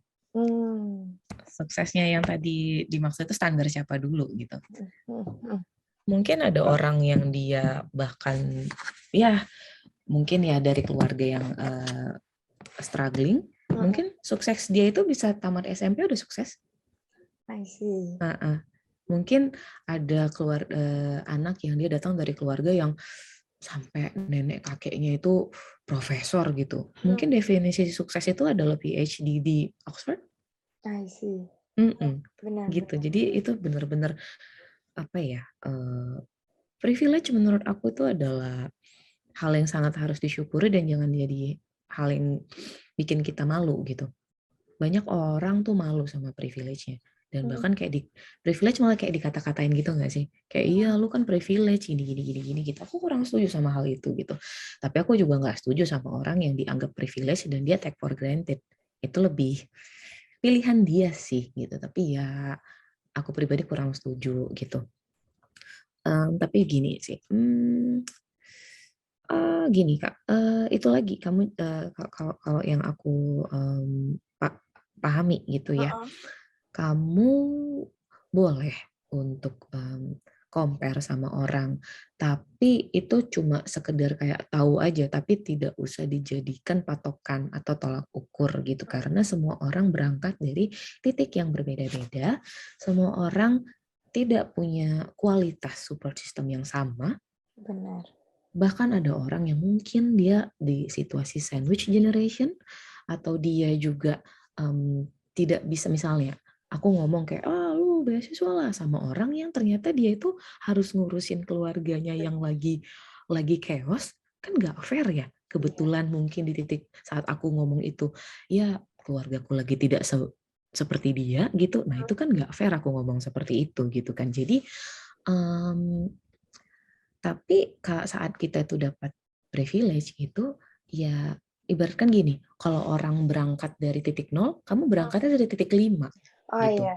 Suksesnya yang tadi dimaksud itu standar siapa dulu gitu. Mungkin ada orang yang dia bahkan ya mungkin ya dari keluarga yang struggling, mungkin sukses dia itu bisa tamat SMP udah sukses. I see. Mungkin ada anak yang dia datang dari keluarga yang sampai nenek kakeknya itu profesor gitu. Mungkin definisi sukses itu adalah PhD di Oxford. I see. Benar, Gitu. benar. Jadi itu benar-benar apa ya? Privilege menurut aku itu adalah hal yang sangat harus disyukuri dan jangan jadi hal yang bikin kita malu gitu. Banyak orang tuh malu sama privilege-nya. Dan bahkan kayak privilege malah kayak dikata-katain gitu nggak sih? Kayak iya lu kan privilege gini gitu. Aku kurang setuju sama hal itu gitu. Tapi aku juga nggak setuju sama orang yang dianggap privilege dan dia take for granted. Itu lebih pilihan dia sih gitu. Tapi ya aku pribadi kurang setuju gitu. Tapi gini sih. Gini Kak, itu lagi kamu kalau yang aku pahami gitu ya, kamu boleh untuk compare sama orang, tapi itu cuma sekedar kayak tahu aja, tapi tidak usah dijadikan patokan atau tolak ukur gitu, karena semua orang berangkat dari titik yang berbeda-beda, semua orang tidak punya kualitas support system yang sama. Benar. Bahkan ada orang yang mungkin dia di situasi sandwich generation atau dia juga tidak bisa, misalnya aku ngomong kayak lu beasiswa lah sama orang yang ternyata dia itu harus ngurusin keluarganya yang lagi chaos, kan nggak fair ya. Kebetulan mungkin di titik saat aku ngomong itu ya keluargaku lagi tidak seperti dia gitu, nah itu kan nggak fair aku ngomong seperti itu gitu kan. Jadi tapi saat kita itu dapat privilege itu, ya ibaratkan gini, kalau orang berangkat dari titik 0, kamu berangkatnya dari titik 5 Oh gitu. iya.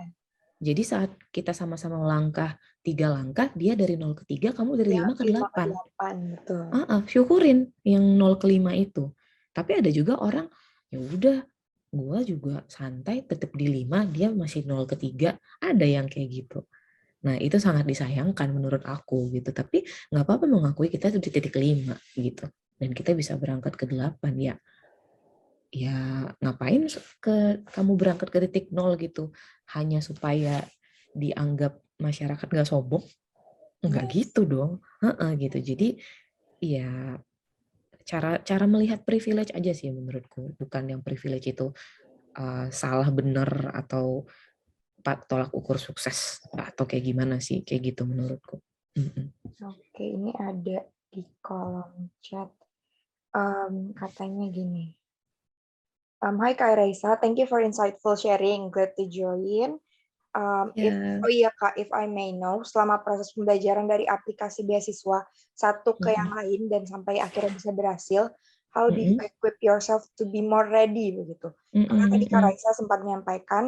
Jadi saat kita sama-sama melangkah 3 langkah, dia dari 0 ke 3, kamu dari Ya, 5 ke 5 ke 8. 8, betul. Syukurin yang 0 ke 5 itu. Tapi ada juga orang, ya udah, gue juga santai tetap di 5, dia masih 0 ke 3, ada yang kayak gitu. Nah, itu sangat disayangkan menurut aku gitu. Tapi nggak apa-apa mengakui kita itu di titik 5 gitu. Dan kita bisa berangkat ke 8 ya. Ya ngapain kamu berangkat ke titik 0 gitu hanya supaya dianggap masyarakat nggak sombong? Nggak gitu dong. Gitu. Jadi ya cara melihat privilege aja sih menurutku. Bukan yang privilege itu salah benar atau tolak ukur sukses atau kayak gimana sih, kayak gitu menurutku. Oke, ini ada di kolom chat. Katanya gini. Hi Kak Raisa, thank you for insightful sharing. Glad to join. Ya. Oh iya Kak, if I may know, selama proses pembelajaran dari aplikasi beasiswa satu ke yang lain dan sampai akhirnya bisa berhasil, how do you equip yourself to be more ready begitu? Karena tadi Kak Raisa sempat menyampaikan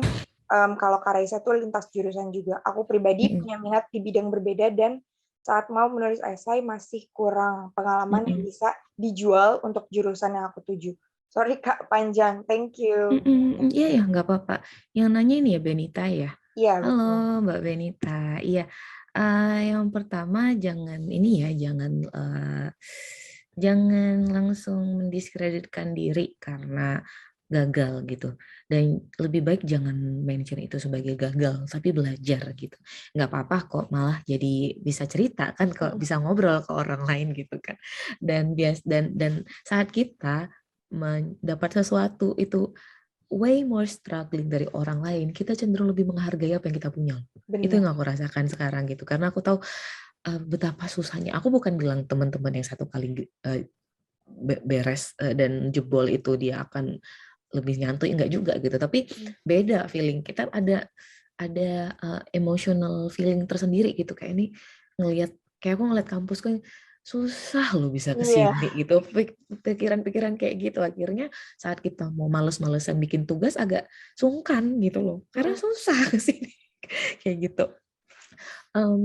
kalau Kak Raisa tuh lintas jurusan juga. Aku pribadi punya minat di bidang berbeda dan saat mau menulis esai masih kurang pengalaman yang bisa dijual untuk jurusan yang aku tuju. Sorry Kak, panjang. Thank you. Iya ya, nggak apa-apa. Yang nanya ini ya Benita ya. Iya, Halo betul. Mbak Benita. Iya, yang pertama jangan ini ya, jangan langsung mendiskreditkan diri karena gagal gitu. Dan lebih baik jangan mention itu sebagai gagal, tapi belajar gitu. Nggak apa-apa kok, malah jadi bisa cerita kan, kok bisa ngobrol ke orang lain gitu kan. Dan saat kita mendapat sesuatu itu way more struggling dari orang lain, kita cenderung lebih menghargai apa yang kita punya. Itu Benar. yang aku rasakan sekarang gitu, karena aku tahu betapa susahnya. Aku bukan bilang teman-teman yang satu kali beres dan jebol itu dia akan lebih nyantuy, enggak juga gitu, tapi beda feeling. Kita ada emotional feeling tersendiri gitu, kayak ini kayak aku ngeliat kampus kan susah loh bisa ke Iya. sini gitu. Pikiran-pikiran kayak gitu akhirnya saat kita mau males-malesan bikin tugas agak sungkan gitu loh. Karena susah ke sini. Kayak gitu.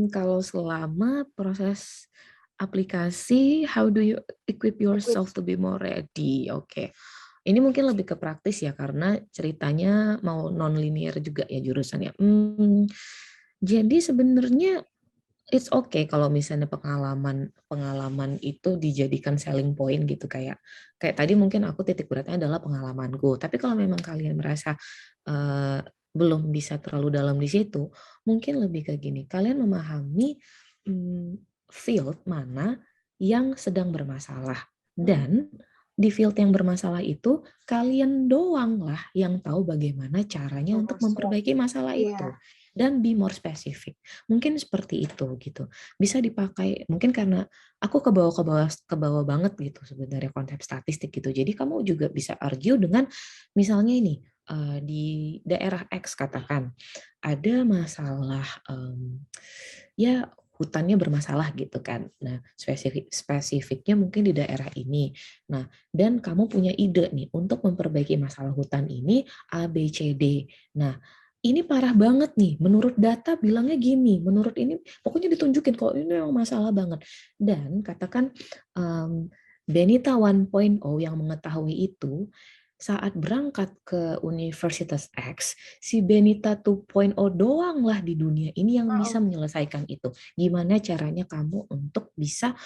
Kalau selama proses aplikasi, how do you equip yourself to be more ready? Oke. Ini mungkin lebih ke praktis ya, karena ceritanya mau non-linear juga ya jurusannya. Jadi sebenarnya it's okay kalau misalnya pengalaman itu dijadikan selling point gitu, kayak tadi mungkin aku titik beratnya adalah pengalamanku. Tapi kalau memang kalian merasa belum bisa terlalu dalam di situ, mungkin lebih ke gini, kalian memahami field mana yang sedang bermasalah, dan di field yang bermasalah itu kalian doang lah yang tahu bagaimana caranya untuk memperbaiki masalah itu. Dan be more specific. Mungkin seperti itu gitu. Bisa dipakai mungkin karena aku ke bawah banget gitu sebenarnya konsep statistik gitu. Jadi kamu juga bisa argue dengan misalnya ini di daerah X katakan ada masalah ya hutannya bermasalah gitu kan. Nah, spesifiknya mungkin di daerah ini. Nah, dan kamu punya ide nih untuk memperbaiki masalah hutan ini A, B, C, D. Nah, ini parah banget nih. Menurut data bilangnya gini. Menurut ini pokoknya ditunjukin kalau ini yang masalah banget. Dan katakan Benita 1.0 yang mengetahui itu saat berangkat ke Universitas X, si Benita 2.0 doang lah di dunia ini yang bisa menyelesaikan itu. Gimana caranya kamu untuk bisa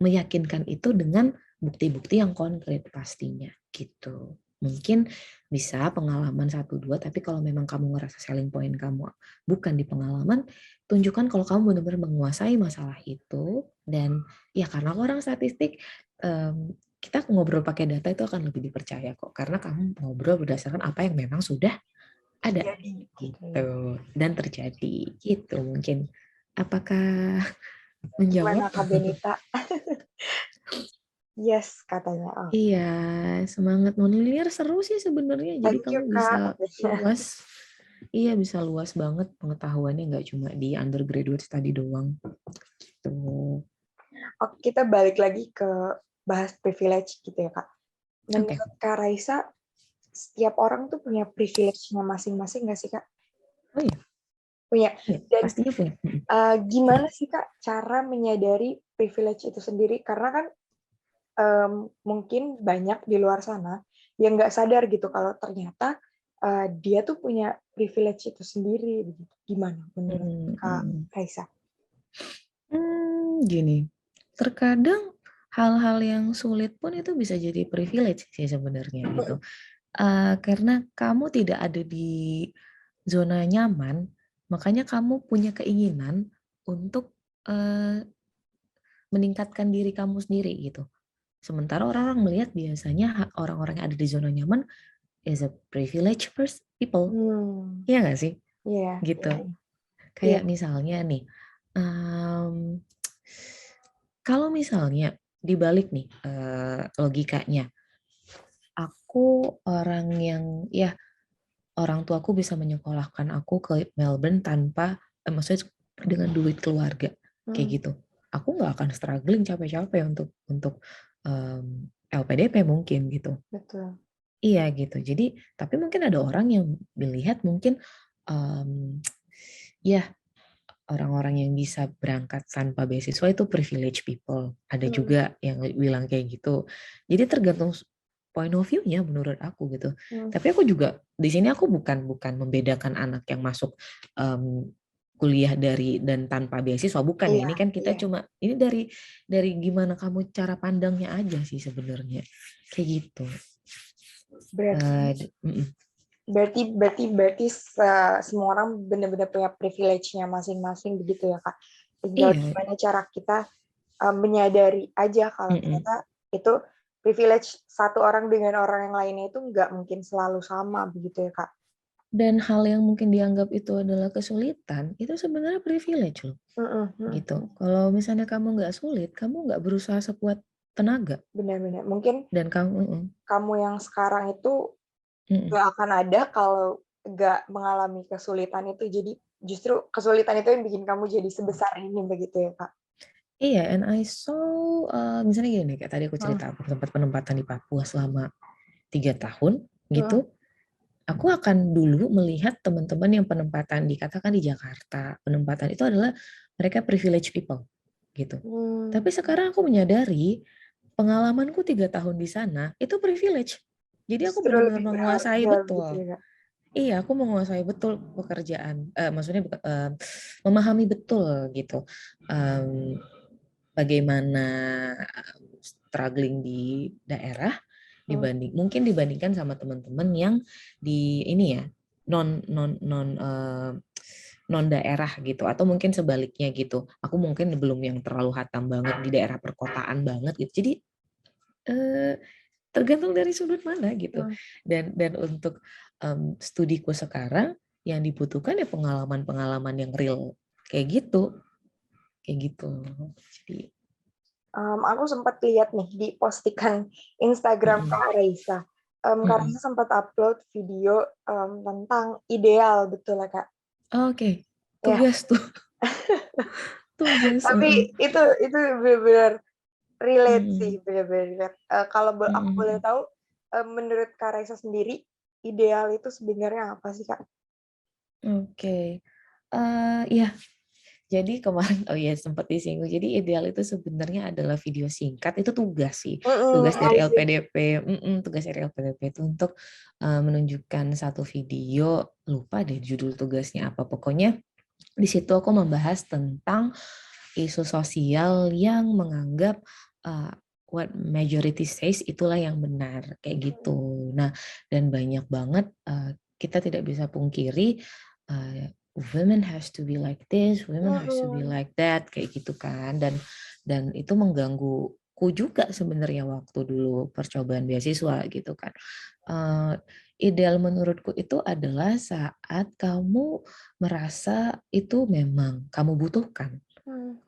meyakinkan itu dengan bukti-bukti yang konkret pastinya gitu. Mungkin bisa pengalaman 1-2, tapi kalau memang kamu ngerasa selling point kamu bukan di pengalaman, tunjukkan kalau kamu benar-benar menguasai masalah itu. Dan ya karena orang statistik, kita ngobrol pakai data itu akan lebih dipercaya kok, karena kamu ngobrol berdasarkan apa yang memang sudah ada gitu dan terjadi gitu. Mungkin apakah menjawab? Gimana Kak Benita? Yes, katanya. Iya, semangat non-linear seru sih sebenarnya. Jadi Thank kamu you bisa Kak. luas, iya bisa luas banget pengetahuannya, nggak cuma di undergraduate study doang. Gitu. Oke, kita balik lagi ke bahas privilege gitu ya Kak. Menurut Kak Raisa, setiap orang tuh punya privilege-nya masing-masing nggak sih Kak? Oh iya. Punya. Iya, Dan pastinya punya. gimana sih Kak cara menyadari privilege itu sendiri? Karena kan mungkin banyak di luar sana yang nggak sadar gitu kalau ternyata dia tuh punya privilege itu sendiri. Gimana menurut Kak Raisa? Gini, terkadang hal-hal yang sulit pun itu bisa jadi privilege sih sebenarnya gitu. Karena kamu tidak ada di zona nyaman, makanya kamu punya keinginan untuk meningkatkan diri kamu sendiri gitu. Sementara orang-orang melihat biasanya orang-orang yang ada di zona nyaman is a privileged people. Iya nggak sih? Iya, gitu. iya, iya. Kayak misalnya nih, kalau misalnya dibalik nih logikanya, aku orang yang ya orang tuaku bisa menyekolahkan aku ke Melbourne tanpa, maksudnya dengan duit keluarga kayak Mm, gitu. Aku nggak akan struggling capek-capek untuk LPDP mungkin gitu. betul. Iya gitu. Jadi tapi mungkin ada orang yang melihat mungkin ya orang-orang yang bisa berangkat tanpa beasiswa itu privilege people. Ada Mm, juga yang bilang kayak gitu. Jadi tergantung point of view-nya menurut aku gitu. mm. Tapi aku juga di sini aku bukan membedakan anak yang masuk um, kuliah dari dan tanpa beasiswa, bukan ya. Iya, Ini kan kita iya. cuma ini dari gimana kamu cara pandangnya aja sih sebenarnya. Kayak gitu. Berarti berarti semua orang benar-benar punya privilege-nya masing-masing begitu ya Kak. Tinggal Iya. gimana cara kita menyadari aja kalau Mm-mm. ternyata itu privilege satu orang dengan orang yang lainnya itu nggak mungkin selalu sama begitu ya Kak. Dan hal yang mungkin dianggap itu adalah kesulitan, itu sebenarnya privilege loh. Mm-mm, Gitu. mm-mm. Kalau misalnya kamu nggak sulit, kamu nggak berusaha sekuat tenaga. Benar-benar. Mungkin Dan kamu, kamu yang sekarang itu mm. nggak akan ada kalau nggak mengalami kesulitan itu. Jadi justru kesulitan itu yang bikin kamu jadi sebesar ini begitu ya Kak. Iya, and I saw, misalnya gini, kayak tadi aku Mm, cerita, aku tempat penempatan di Papua selama 3 tahun, mm, gitu. Aku akan dulu melihat teman-teman yang penempatan dikatakan di Jakarta, penempatan itu adalah mereka privilege people, gitu. mm. Tapi sekarang aku menyadari pengalamanku 3 tahun di sana itu privilege. Jadi aku Justru benar-benar lebih menguasai berharga gitu betul. ya Kak. Iya, aku menguasai betul pekerjaan. Maksudnya memahami betul gitu. em, Bagaimana struggling di daerah Mm, mungkin dibandingkan sama teman-teman yang di ini ya non non non non daerah gitu atau mungkin sebaliknya gitu. Aku mungkin belum yang terlalu hatam banget di daerah perkotaan banget gitu. Jadi eh, tergantung dari sudut mana gitu. mm. Dan untuk studiku sekarang yang dibutuhkan ya pengalaman-pengalaman yang real kayak gitu. Jadi Aku sempat lihat nih di postingan Instagram mm-mm, Kak Raisa. Kak mm-mm. Raisa sempat upload video tentang ideal betul ya Kak? Oke, Ya, tugas tuh, tugas. tapi itu benar-benar relate sih, Mm-mm, benar-benar relate. Kalau aku boleh mm-mm. tahu, menurut Kak Raisa sendiri, ideal itu sebenarnya apa sih Kak? Oke. Ya, jadi kemarin, oh ya sempat disinggung. Jadi ideal itu sebenarnya adalah video singkat. Itu tugas sih, tugas dari I see. LPDP. Tugas dari LPDP itu untuk menunjukkan satu video. Lupa deh judul tugasnya apa. Pokoknya di situ aku membahas tentang isu sosial yang menganggap uh, what majority says itulah yang benar kayak gitu. Nah, dan banyak banget kita tidak bisa pungkiri uh, women has to be like this, women has to be Mm-mm. like that kayak gitu kan. Dan itu menggangguku juga sebenarnya waktu dulu percobaan beasiswa gitu kan. Uh, Ideal menurutku itu adalah saat kamu merasa itu memang kamu butuhkan. Hmm.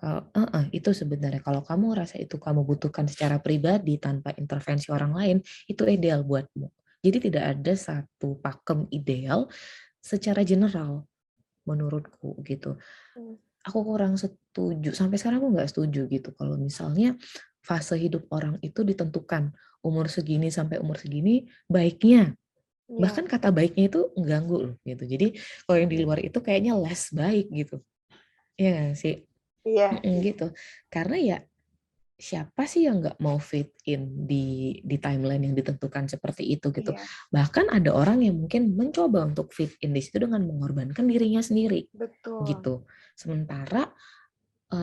Itu sebenarnya kalau kamu rasa itu kamu butuhkan secara pribadi tanpa intervensi orang lain, itu ideal buatmu. Jadi tidak ada satu pakem ideal secara general menurutku gitu. Hmm. Aku kurang setuju, sampai sekarang aku nggak setuju gitu kalau misalnya fase hidup orang itu ditentukan umur segini sampai umur segini baiknya. Ya, Bahkan kata baiknya itu mengganggu loh gitu. Jadi kalau yang di luar itu kayaknya less baik gitu. Iya nggak sih? iya, iya, Gitu. Karena ya siapa sih yang nggak mau fit in di timeline yang ditentukan seperti itu gitu. iya, Bahkan ada orang yang mungkin mencoba untuk fit in di situ dengan mengorbankan dirinya sendiri betul. gitu. Sementara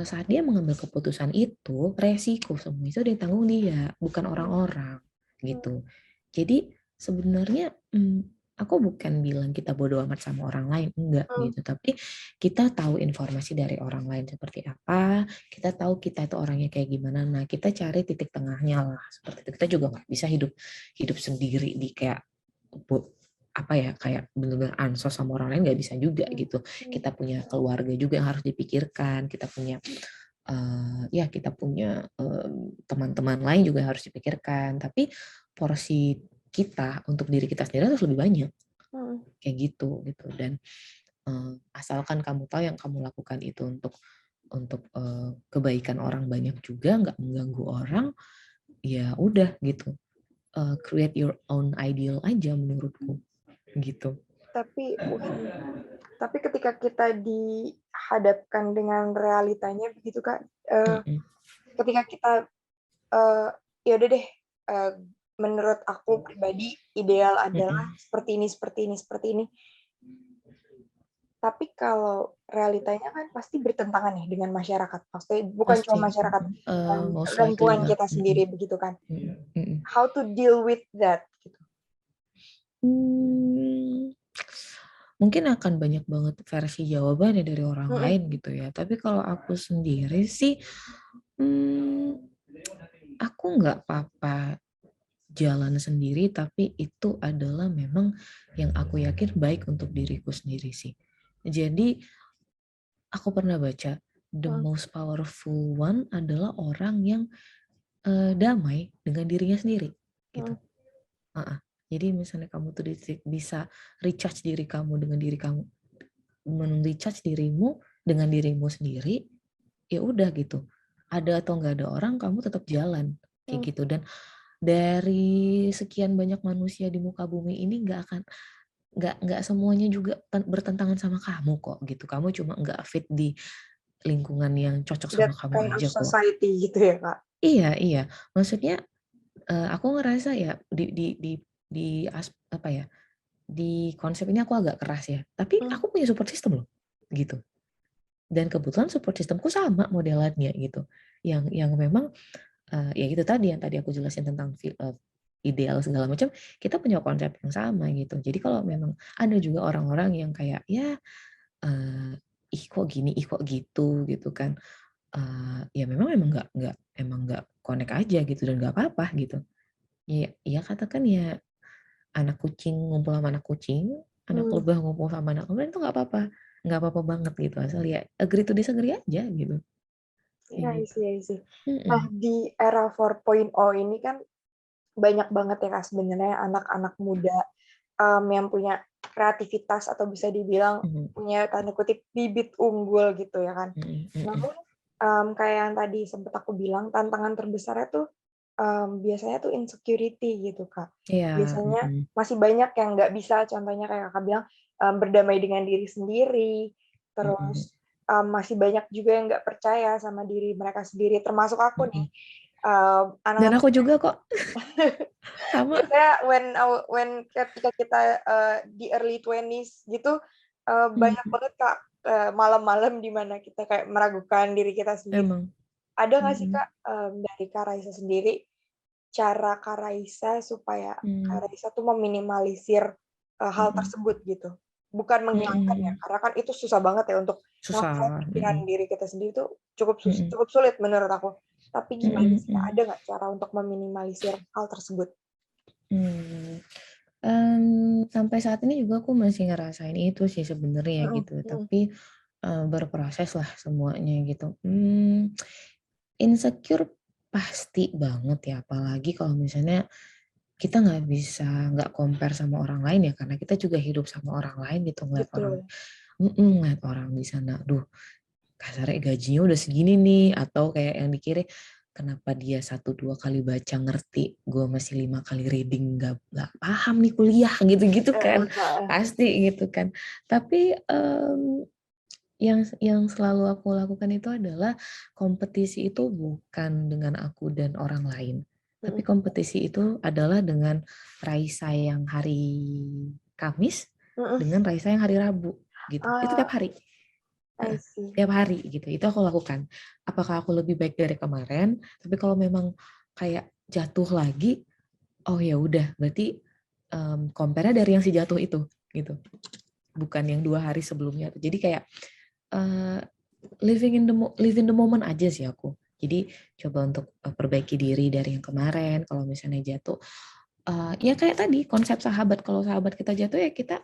saat dia mengambil keputusan itu, resiko semua itu ditanggung dia, bukan Hmm. orang-orang Hmm. gitu. Jadi sebenarnya aku bukan bilang kita bodoh amat sama orang lain, enggak Hmm. gitu. Tapi kita tahu informasi dari orang lain seperti apa, kita tahu kita itu orangnya kayak gimana. Nah, kita cari titik tengahnya lah seperti itu. Kita juga nggak bisa hidup hidup sendiri di kayak apa ya, kayak benar-benar ansos sama orang lain nggak bisa juga gitu. Kita punya keluarga juga yang harus dipikirkan, kita punya ya kita punya teman-teman lain juga harus dipikirkan. Tapi porsi kita untuk diri kita sendiri harus lebih banyak, kayak gitu. Dan asalkan kamu tahu yang kamu lakukan itu untuk kebaikan orang banyak juga, nggak mengganggu orang, ya udah gitu. Create your own ideal aja menurutku gitu. Tapi ketika kita dihadapkan dengan realitanya begitu Kak, ketika kita ya udah deh, menurut aku pribadi ideal adalah seperti ini, seperti ini, seperti ini. Tapi kalau realitanya kan pasti bertentangan ya dengan masyarakat. Maksudnya bukan Pasti. cuma masyarakat, Most likely lingkungan lah. kita sendiri begitu kan. How to deal with that? Gitu. Mungkin akan banyak banget versi jawabannya dari orang lain gitu ya. Tapi kalau aku sendiri sih, aku nggak apa-apa jalan sendiri, tapi itu adalah memang yang aku yakin baik untuk diriku sendiri sih. Jadi aku pernah baca, the most powerful one adalah orang yang damai dengan dirinya sendiri gitu. Jadi misalnya kamu tuh bisa recharge diri kamu dengan diri kamu, recharge dirimu dengan dirimu sendiri, ya udah gitu. Ada atau nggak ada orang, kamu tetap jalan kayak gitu. Dan dari sekian banyak manusia di muka bumi ini nggak semuanya juga bertentangan sama kamu kok gitu. Kamu cuma nggak fit di lingkungan yang cocok sama That kamu kind of aja kok. society gitu ya Kak. Iya. Maksudnya aku ngerasa ya apa ya, di konsep ini aku agak keras ya. Tapi aku punya support system loh gitu. Dan kebetulan support systemku sama modelannya gitu. Yang memang ya itu tadi yang tadi aku jelasin tentang ideal segala macam, kita punya konsep yang sama gitu. Jadi kalau memang ada juga orang-orang yang kayak ya ih kok gini, ih kok gitu kan. Ya memang nggak connect aja gitu, dan nggak apa-apa gitu. Ya katakan ya, anak kucing ngumpul sama anak kucing, anak lebah ngumpul sama anak lebah, itu nggak apa-apa banget gitu, asal ya agree to disagree aja gitu. Iya sih. Nah di era 4.0 ini kan banyak banget ya Kak sebenarnya anak-anak muda yang punya kreativitas atau bisa dibilang punya tanda kutip bibit unggul gitu ya kan. Namun kayak yang tadi sempat aku bilang, tantangan terbesarnya tuh biasanya tuh insecurity gitu Kak. Biasanya masih banyak yang nggak bisa, contohnya kayak Kakak bilang berdamai dengan diri sendiri, terus masih banyak juga yang nggak percaya sama diri mereka sendiri, termasuk aku nih. Dan Anak-anak aku juga kok. Sama. biasanya when ketika kita di early 20s gitu, banyak banget Kak malam-malam di mana kita kayak meragukan diri kita sendiri. Emang. Ada nggak sih Kak dari Kak Raisa sendiri, cara Kak Raisa supaya Kak Raisa tuh meminimalisir hal tersebut gitu? Bukan menghilangkan ya, karena kan itu susah banget ya untuk mengontrol Susah. pikiran diri kita sendiri tuh cukup sulit menurut aku. Tapi gimana sih Kak, ada nggak cara untuk meminimalisir hal tersebut? Sampai saat ini juga aku masih ngerasain itu sih sebenarnya gitu, tapi berproses lah semuanya gitu. Insecure pasti banget ya, apalagi kalau misalnya kita nggak compare sama orang lain ya, karena kita juga hidup sama orang lain gitu, ngeliat orang di sana, duh kasarnya gajinya udah segini nih, atau kayak yang dikirim, kenapa dia 1-2 kali baca ngerti, gue masih 5 kali reading nggak paham nih kuliah gitu kan, pasti gitu kan. Tapi yang selalu aku lakukan itu adalah kompetisi itu bukan dengan aku dan orang lain, tapi kompetisi itu adalah dengan Raisa yang hari Kamis dengan Raisa yang hari Rabu gitu. Itu tiap hari. Tiap hari gitu, itu aku lakukan. Apakah aku lebih baik dari kemarin? Tapi kalau memang kayak jatuh lagi, oh ya udah, berarti compare-nya dari yang si jatuh itu gitu, bukan yang 2 hari sebelumnya. Jadi kayak live in the moment aja sih aku. Jadi coba untuk perbaiki diri dari yang kemarin. Kalau misalnya jatuh, Ya kayak tadi konsep sahabat, kalau sahabat kita jatuh ya kita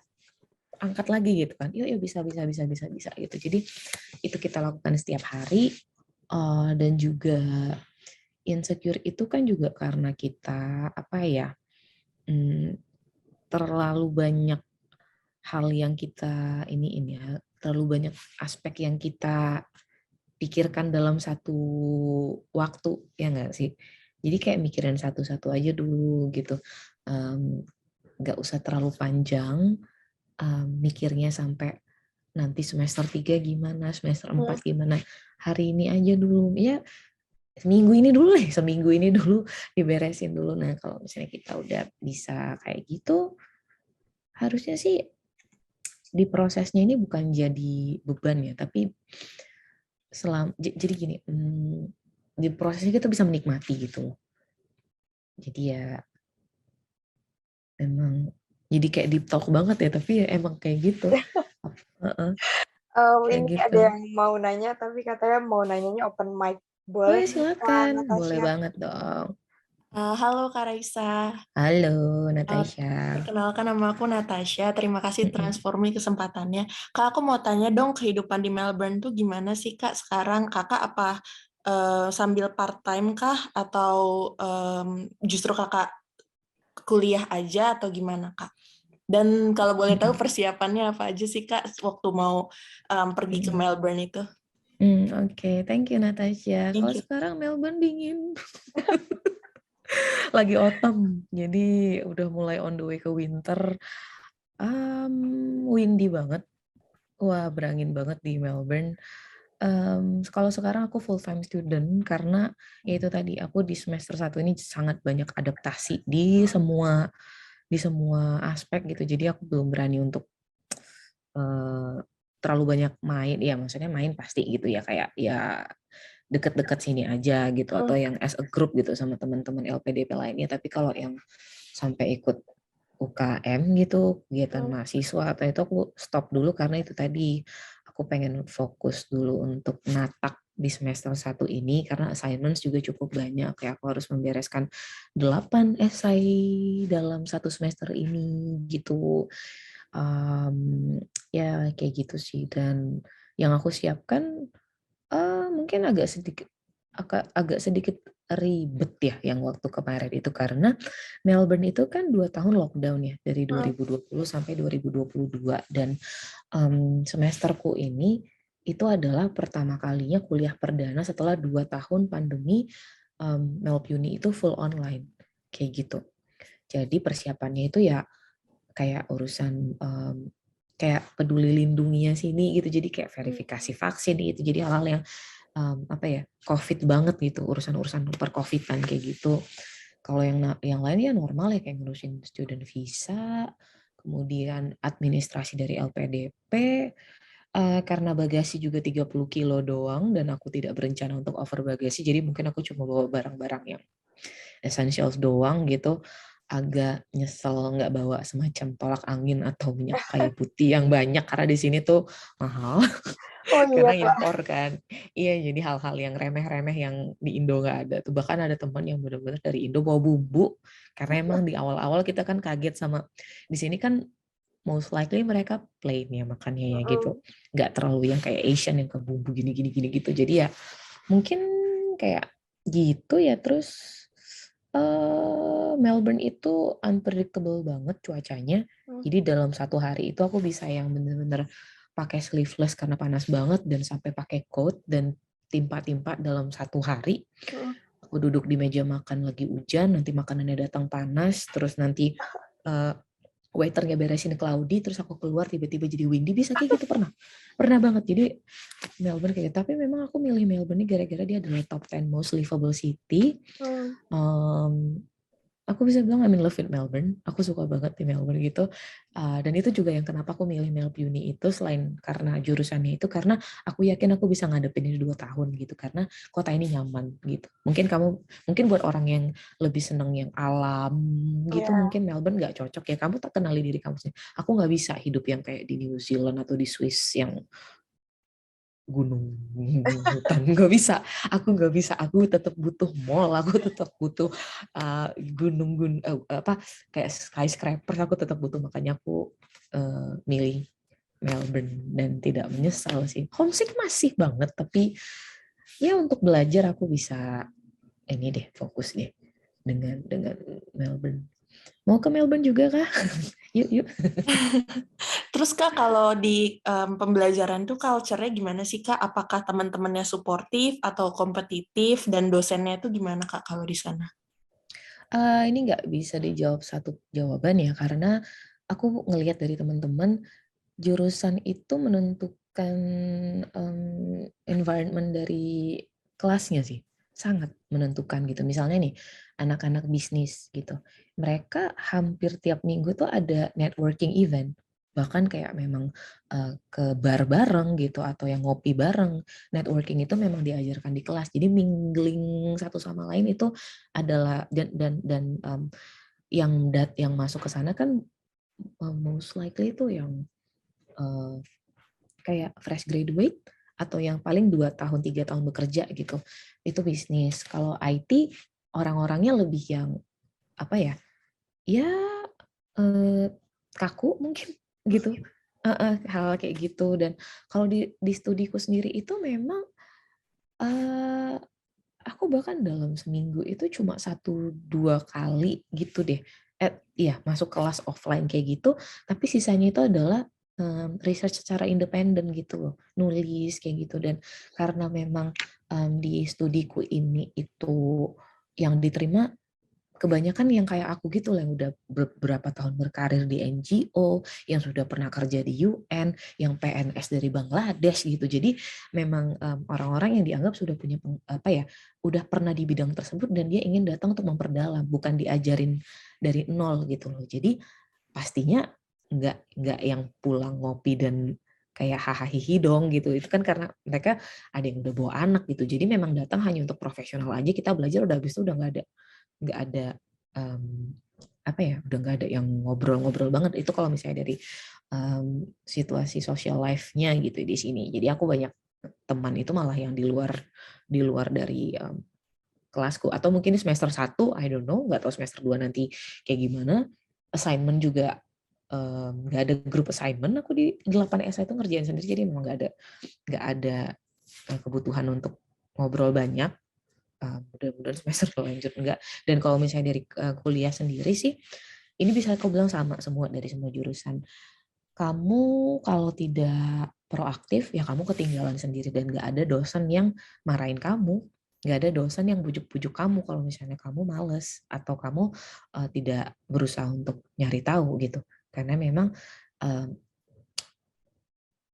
angkat lagi gitu kan, yuk yuk bisa bisa bisa bisa bisa gitu. Jadi itu kita lakukan setiap hari. Dan juga insecure itu kan juga karena kita apa ya, terlalu banyak hal yang kita ini ya, terlalu banyak aspek yang kita pikirkan dalam satu waktu, ya nggak sih? Jadi kayak mikirin satu-satu aja dulu gitu. Nggak usah terlalu panjang, mikirnya sampai nanti semester 3 gimana, semester 4 gimana. Hari ini aja dulu. Ya, seminggu ini dulu diberesin dulu. Nah, kalau misalnya kita udah bisa kayak gitu, harusnya sih di prosesnya ini bukan jadi beban ya, tapi jadi gini, di prosesnya kita bisa menikmati gitu. Jadi ya emang jadi kayak deep talk banget ya, tapi ya emang kayak gitu. Kayak Ini gitu. ada yang mau nanya, tapi katanya mau nanyanya open mic. Oh Boleh ya nih, Kak silakan, boleh Natasha? banget dong. Halo Kak Raisa. Halo Uh, Natasha. Perkenalkan nama aku Natasha. Terima kasih Mm-mm. Transformi kesempatannya. Kak, aku mau tanya dong kehidupan di Melbourne tuh gimana sih Kak sekarang? Kakak apa sambil part-time kah? Atau justru Kakak kuliah aja atau gimana Kak? Dan kalau boleh tahu Mm-mm. persiapannya apa aja sih Kak waktu mau pergi ke Mm-mm. Melbourne itu? Oke. Thank you Natasha. Thank Kalau you. sekarang Melbourne dingin, lagi autumn, jadi udah mulai on the way ke winter. Windy banget, wah berangin banget di Melbourne. Kalau sekarang aku full time student karena ya itu tadi aku di semester 1 ini sangat banyak adaptasi di semua aspek gitu. Jadi aku belum berani untuk terlalu banyak main. Ya maksudnya main pasti gitu ya, kayak ya deket-deket sini aja gitu, atau yang as a group gitu sama teman-teman LPDP lainnya. Tapi kalau yang sampai ikut UKM gitu, kegiatan mahasiswa atau itu, aku stop dulu karena itu tadi aku pengen fokus dulu untuk natak di semester 1 ini karena assignments juga cukup banyak. Kayak aku harus membereskan 8 esai dalam satu semester ini gitu. Ya kayak gitu sih. Dan yang aku siapkan mungkin agak sedikit ribet ya yang waktu kemarin itu, karena Melbourne itu kan 2 tahun lockdown ya, dari 2020 sampai 2022. Dan semesterku ini itu adalah pertama kalinya kuliah perdana setelah 2 tahun pandemi. Melpuni itu full online kayak gitu. Jadi persiapannya itu ya kayak urusan kayak peduli lindunginya sini gitu, jadi kayak verifikasi vaksin gitu, jadi hal-hal yang apa ya, COVID banget gitu, urusan-urusan per COVID-an kayak gitu. Kalau yang lain ya normal ya, kayak ngurusin student visa, kemudian administrasi dari LPDP, karena bagasi juga 30 kilo doang dan aku tidak berencana untuk over bagasi, jadi mungkin aku cuma bawa barang-barang yang essentials doang gitu. Agak nyesel nggak bawa semacam tolak angin atau minyak kayu putih yang banyak karena di sini tuh mahal. Oh iya, Karena Kak. impor kan. Iya, jadi hal-hal yang remeh-remeh yang di Indo nggak ada tuh. Bahkan ada teman yang benar-benar dari Indo bawa bumbu, karena emang di awal-awal kita kan kaget sama di sini kan most likely mereka plain ya makannya ya gitu, nggak terlalu yang kayak Asian yang ke bumbu gini gini gini gitu. Jadi ya mungkin kayak gitu ya. Terus Melbourne itu unpredictable banget cuacanya. Jadi dalam satu hari itu aku bisa yang bener-bener pakai sleeveless karena panas banget, dan sampai pakai coat dan timpa-timpa dalam satu hari. Aku duduk di meja makan lagi hujan, nanti makanannya datang panas, terus nanti uh, waiternya beresin cloudy, terus aku keluar tiba-tiba jadi windy, bisa kayak gitu, pernah banget. Jadi Melbourne kayak gitu. Tapi memang aku milih Melbourne ini gara-gara dia adalah top 10 most livable city. Aku bisa bilang I'm in love with Melbourne. Aku suka banget di Melbourne gitu. Dan itu juga yang kenapa aku milih Melbourne itu, selain karena jurusannya itu, karena aku yakin aku bisa ngadepin ini 2 tahun gitu. Karena kota ini nyaman gitu. Mungkin buat orang yang lebih seneng yang alam gitu, Iya. mungkin Melbourne nggak cocok ya. Kamu tak kenali diri kamu sendiri. Aku nggak bisa hidup yang kayak di New Zealand atau di Swiss yang gunung, hutan, nggak bisa. Aku tetap butuh mall, aku tetap butuh gunung apa kayak skyscraper, aku tetap butuh. Makanya aku milih Melbourne dan tidak menyesal sih. Homesick masih banget, tapi ya untuk belajar aku bisa ini deh, fokus deh dengan Melbourne. Mau ke Melbourne juga kah? Yuk. Terus Kak, kalau di pembelajaran tuh culture-nya gimana sih Kak? Apakah teman-temannya suportif atau kompetitif, dan dosennya itu gimana Kak kalau di sana? Ini nggak bisa dijawab satu jawaban ya, karena aku ngelihat dari teman-teman, jurusan itu menentukan environment dari kelasnya sih, sangat menentukan gitu. Misalnya nih, anak-anak bisnis gitu, mereka hampir tiap minggu tuh ada networking event, bahkan kayak memang ke bar bareng gitu, atau yang ngopi bareng. Networking itu memang diajarkan di kelas, jadi mingling satu sama lain itu adalah, dan yang masuk ke sana kan most likely itu yang kayak fresh graduate atau yang paling 2 tahun 3 tahun bekerja gitu. Itu bisnis. Kalau IT orang-orangnya lebih yang apa ya? Ya kaku mungkin gitu. Hal kayak gitu. Dan kalau di studiku sendiri itu memang aku bahkan dalam seminggu itu cuma 1-2 kali gitu deh. Iya, masuk kelas offline kayak gitu, tapi sisanya itu adalah research secara independen gitu loh, nulis kayak gitu. Dan karena memang di studiku ini itu yang diterima kebanyakan yang kayak aku gitu lah, yang udah beberapa tahun berkarir di NGO, yang sudah pernah kerja di UN, yang PNS dari Bangladesh gitu. Jadi memang orang-orang yang dianggap sudah punya udah pernah di bidang tersebut, dan dia ingin datang untuk memperdalam, bukan diajarin dari nol gitu loh. Jadi pastinya nggak yang pulang ngopi dan kayak hahaha dong gitu. Itu kan karena mereka ada yang udah bawa anak gitu. Jadi memang datang hanya untuk profesional aja, kita belajar, udah habis itu udah nggak ada udah nggak ada yang ngobrol-ngobrol banget. Itu kalau misalnya dari situasi social life-nya gitu di sini. Jadi aku banyak teman itu malah yang di luar dari kelasku, atau mungkin di semester 1, I don't know, nggak tahu semester 2 nanti kayak gimana. Assignment juga nggak ada grup assignment, aku di 8 SI itu ngerjain sendiri, jadi memang nggak ada kebutuhan untuk ngobrol banyak. Mudah-mudahan semester lanjut enggak. Dan kalau misalnya dari kuliah sendiri sih, ini bisa aku bilang sama semua dari semua jurusan. Kamu kalau tidak proaktif, ya kamu ketinggalan sendiri, dan nggak ada dosen yang marahin kamu, nggak ada dosen yang bujuk-bujuk kamu kalau misalnya kamu males atau kamu tidak berusaha untuk nyari tahu gitu. Karena memang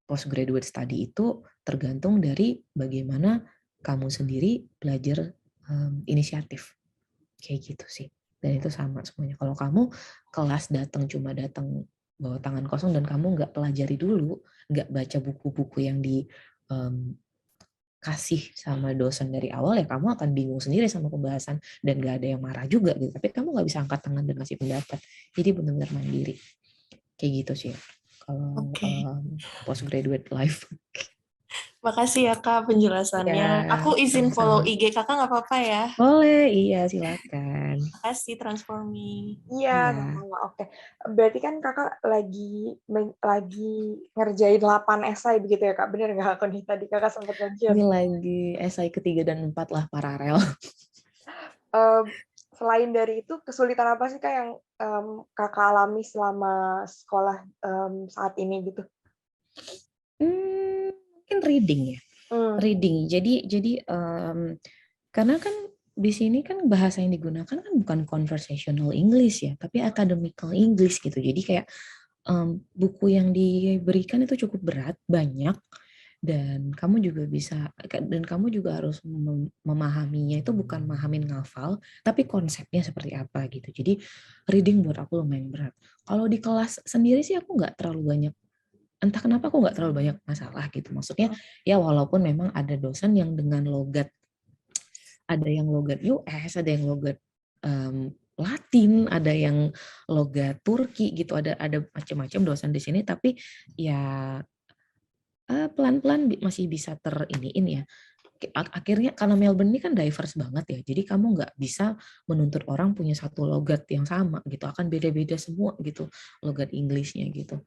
postgraduate study itu tergantung dari bagaimana kamu sendiri belajar inisiatif. Kayak gitu sih. Dan itu sama semuanya. Kalau kamu kelas cuma datang bawa tangan kosong, dan kamu nggak pelajari dulu, nggak baca buku-buku yang dikasih sama dosen dari awal, ya kamu akan bingung sendiri sama pembahasan, dan nggak ada yang marah juga gitu. Tapi kamu nggak bisa angkat tangan dan ngasih pendapat. Jadi benar-benar mandiri. Kayak gitu sih kalau postgraduate life. Makasih ya Kak penjelasannya. Ya, Aku izin follow sama-sama. IG Kakak nggak apa-apa ya? Boleh, iya silakan. Makasih Transformi. Iya, Ya, sama. Oke. Berarti kan kakak lagi ngerjain 8 esai begitu ya kak? Bener nggak aku nih tadi kakak sempat ini mention? lagi SI ketiga dan 4 lah, paralel. Selain dari itu, kesulitan apa sih kak yang kakak alami selama sekolah saat ini gitu? Mungkin reading ya. Hmm. Reading. Jadi karena kan di sini kan bahasa yang digunakan kan bukan conversational English ya, tapi academical English gitu. Jadi kayak buku yang diberikan itu cukup berat, banyak, dan kamu juga harus memahaminya, itu bukan memahamin ngafal, tapi konsepnya seperti apa gitu. Jadi reading buat aku lumayan berat. Kalau di kelas sendiri sih aku nggak terlalu banyak, entah kenapa aku nggak terlalu banyak masalah gitu. Maksudnya ya walaupun memang ada dosen yang dengan logat, ada yang logat US, ada yang logat Latin, ada yang logat Turki gitu, ada macam-macam dosen di sini. Tapi ya pelan-pelan masih bisa teriniin ya. Akhirnya karena Melbourne ini kan diverse banget ya, jadi kamu nggak bisa menuntut orang punya satu logat yang sama gitu, akan beda-beda semua gitu logat Inggrisnya gitu.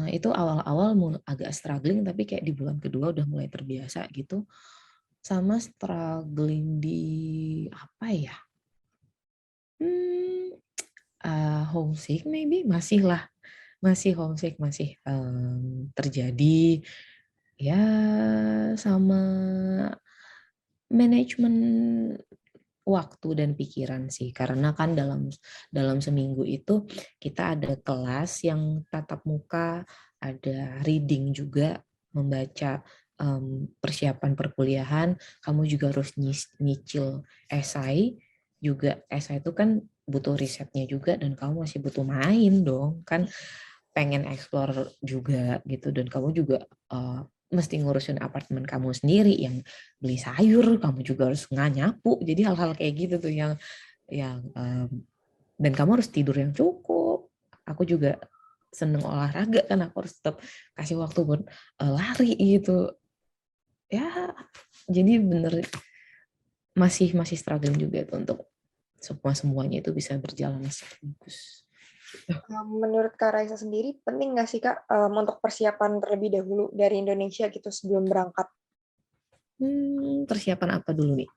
Itu awal-awal agak struggling, tapi kayak di bulan kedua udah mulai terbiasa gitu. Sama struggling di apa ya? Homesick maybe masih homesick, masih terjadi ya, sama manajemen waktu dan pikiran sih, karena kan dalam seminggu itu kita ada kelas yang tatap muka, ada reading juga, membaca persiapan perkuliahan, kamu juga harus nyicil esai juga. Esai itu kan butuh risetnya juga, dan kamu masih butuh main dong kan, pengen explore juga gitu, dan kamu juga mesti ngurusin apartemen kamu sendiri, yang beli sayur kamu juga harus nyapu, jadi hal-hal kayak gitu tuh yang dan kamu harus tidur yang cukup. Aku juga seneng olahraga kan, aku harus tetap kasih waktu buat lari gitu ya. Jadi bener masih struggling juga tuh untuk semuanya itu bisa berjalan bagus. Menurut Kak Raisa sendiri, penting nggak sih Kak untuk persiapan terlebih dahulu dari Indonesia gitu sebelum berangkat? Persiapan apa dulu nih?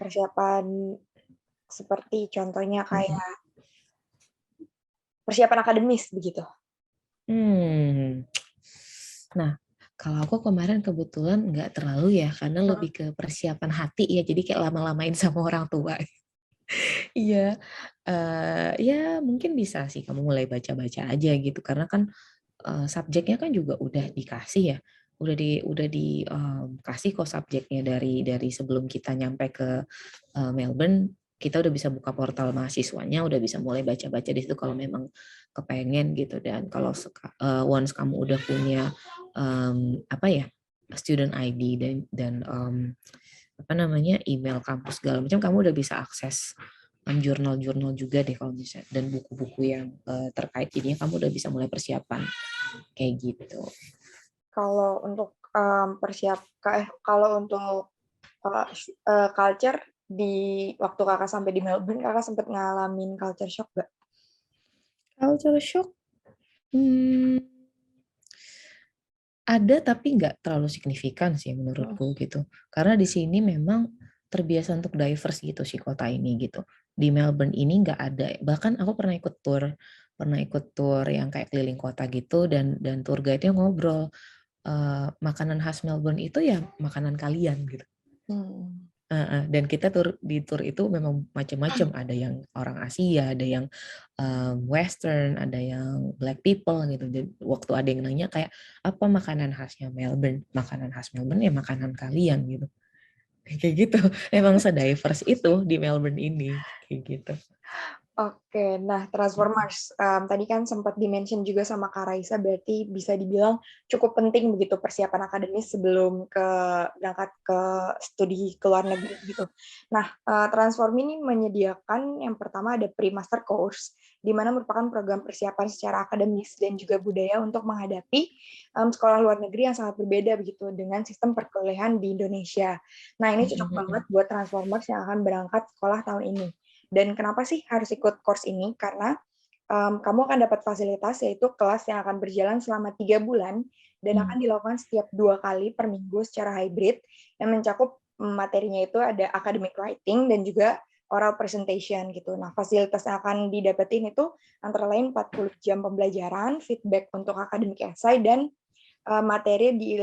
Persiapan seperti contohnya kayak persiapan akademis begitu. Nah, kalau aku kemarin kebetulan nggak terlalu ya, karena lebih ke persiapan hati ya, jadi kayak lama-lamain sama orang tua. Iya, ya mungkin bisa sih kamu mulai baca-baca aja gitu, karena kan subjeknya kan juga udah dikasih ya, udah dikasih kok subjeknya dari sebelum kita nyampe ke Melbourne. Kita udah bisa buka portal mahasiswanya, udah bisa mulai baca-baca di situ kalau memang kepengen gitu. Dan kalau once kamu udah punya apa ya, student ID dan apa namanya, email kampus segala macam, kamu udah bisa akses jurnal-jurnal juga deh kalau bisa, dan buku-buku yang terkait, jadinya kamu udah bisa mulai persiapan kayak gitu. Kalau untuk kalau untuk culture di waktu kakak sampai di Melbourne, kakak sempat ngalamin culture shock gak? Culture shock ada, tapi nggak terlalu signifikan sih menurutku gitu. Karena di sini memang terbiasa untuk diverse gitu sih kota ini gitu. Di Melbourne ini nggak ada. Bahkan aku pernah ikut tour yang kayak keliling kota gitu, dan tour guide-nya ngobrol, makanan khas Melbourne itu ya makanan kalian gitu. Dan kita di tour itu memang macam-macam, ada yang orang Asia, ada yang Western, ada yang Black people gitu. Dan waktu ada yang nanya kayak apa makanan khasnya Melbourne, makanan khas Melbourne ya makanan kalian gitu, kayak gitu. Emang se-diverse itu di Melbourne ini kayak gitu. Oke, nah Transformers tadi kan sempat dimention juga sama Kak Raisa, berarti bisa dibilang cukup penting begitu persiapan akademis sebelum berangkat ke studi ke luar negeri gitu. Nah, Transform ini menyediakan yang pertama ada pre-master course, di mana merupakan program persiapan secara akademis dan juga budaya untuk menghadapi sekolah luar negeri yang sangat berbeda begitu dengan sistem perkuliahan di Indonesia. Nah, ini cocok banget buat Transformers yang akan berangkat sekolah tahun ini. Dan kenapa sih harus ikut course ini? Karena kamu akan dapat fasilitas, yaitu kelas yang akan berjalan selama 3 bulan dan akan dilakukan setiap 2 kali per minggu secara hybrid, yang mencakup materinya itu ada academic writing dan juga oral presentation gitu. Nah, fasilitas yang akan didapetin itu antara lain 40 jam pembelajaran, feedback untuk academic essay, dan materi di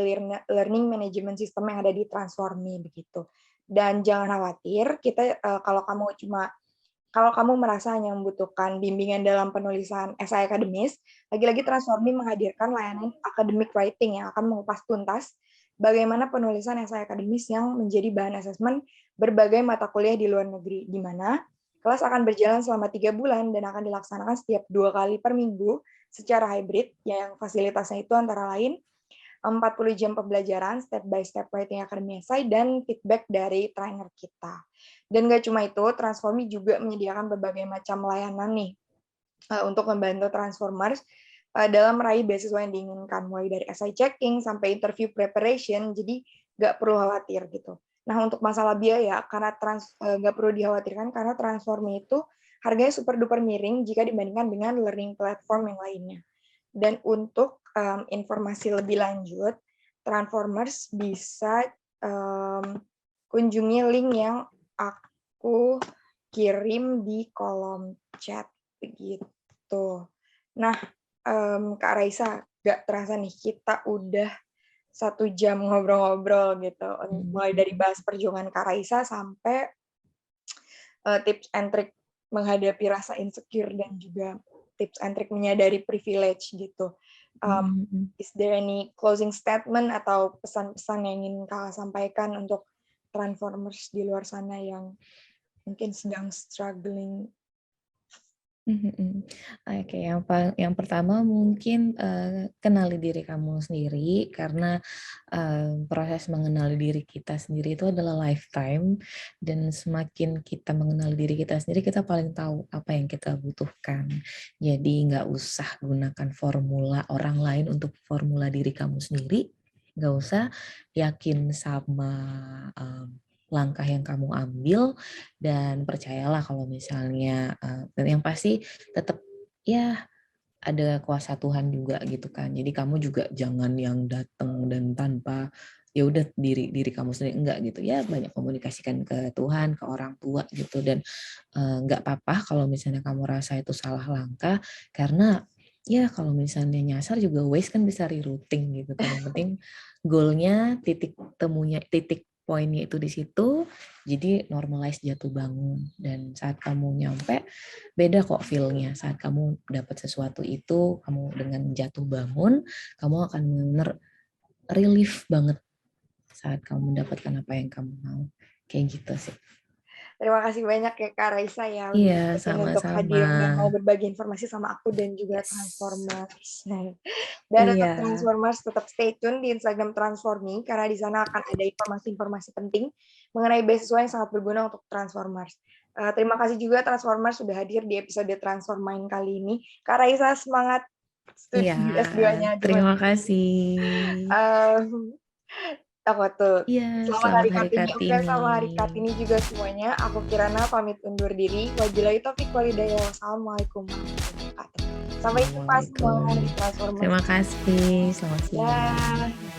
learning management system yang ada di Transformi begitu. Dan jangan khawatir, kita kalau kamu merasa hanya membutuhkan bimbingan dalam penulisan esai akademis, lagi-lagi Transformi menghadirkan layanan academic writing yang akan mengupas tuntas bagaimana penulisan esai akademis yang menjadi bahan asesmen berbagai mata kuliah di luar negeri, di mana kelas akan berjalan selama 3 bulan dan akan dilaksanakan setiap 2 kali per minggu secara hybrid, yang fasilitasnya itu antara lain 40 jam pembelajaran, step by step writing academy essay, dan feedback dari trainer kita. Dan nggak cuma itu, Transformi juga menyediakan berbagai macam layanan nih untuk membantu Transformers dalam meraih beasiswa yang diinginkan, mulai dari essay checking sampai interview preparation, jadi nggak perlu khawatir gitu. Nah, untuk masalah biaya, karena nggak perlu dikhawatirkan karena Transformi itu harganya super duper miring jika dibandingkan dengan learning platform yang lainnya. Dan untuk informasi lebih lanjut, Transformers bisa kunjungi link yang aku kirim di kolom chat begitu. Nah, Kak Raisa, nggak terasa nih kita udah 1 jam ngobrol-ngobrol gitu, mulai dari bahas perjuangan Kak Raisa sampai tips and trick menghadapi rasa insecure dan juga tips and trick menyadari privilege gitu. Is there any closing statement atau pesan-pesan yang ingin Kakak sampaikan untuk Transformers di luar sana yang mungkin sedang struggling? Oke, yang pertama mungkin kenali diri kamu sendiri, karena proses mengenali diri kita sendiri itu adalah lifetime, dan semakin kita mengenali diri kita sendiri, kita paling tahu apa yang kita butuhkan. Jadi nggak usah gunakan formula orang lain untuk formula diri kamu sendiri, nggak usah yakin sama langkah yang kamu ambil, dan percayalah kalau misalnya dan yang pasti tetap ya ada kuasa Tuhan juga gitu kan. Jadi kamu juga jangan yang datang dan tanpa ya udah diri kamu sendiri, enggak gitu ya, banyak komunikasikan ke Tuhan, ke orang tua gitu. Dan enggak apa-apa kalau misalnya kamu rasa itu salah langkah, karena ya kalau misalnya nyasar juga waste kan, bisa rerouting gitu kan. Yang penting goalnya, titik temunya, titik poinnya itu di situ. Jadi normalize jatuh bangun, dan saat kamu nyampe beda kok feel-nya. Saat kamu dapat sesuatu itu, kamu dengan jatuh bangun, kamu akan benar relief banget saat kamu mendapatkan apa yang kamu mau. Kayak gitu sih. Terima kasih banyak ya Kak Raisa ya Iya, untuk hadir dan mau sama-sama. berbagi informasi sama aku dan juga Yes. Transformers. Dan untuk Iya. Transformers tetap stay tune di Instagram Transformi, karena di sana akan ada informasi-informasi penting mengenai beasiswa yang sangat berguna untuk Transformers. Terima kasih juga Transformers sudah hadir di episode Transformain kali ini. Kak Raisa, semangat studi Iya, S2-nya. terima kasih. Apa tuh? Iya, Selamat selamat Hari Hari Kartini. Oke, Kartini. selamat Hari Kartini juga semuanya. Aku Kirana pamit undur diri. Wabillahi taufiq walhidayah. Wassalamualaikum warahmatullahi wabarakatuh. Sampai jumpa semua di Transformers. Terima kasih. Selamat siang. Ya.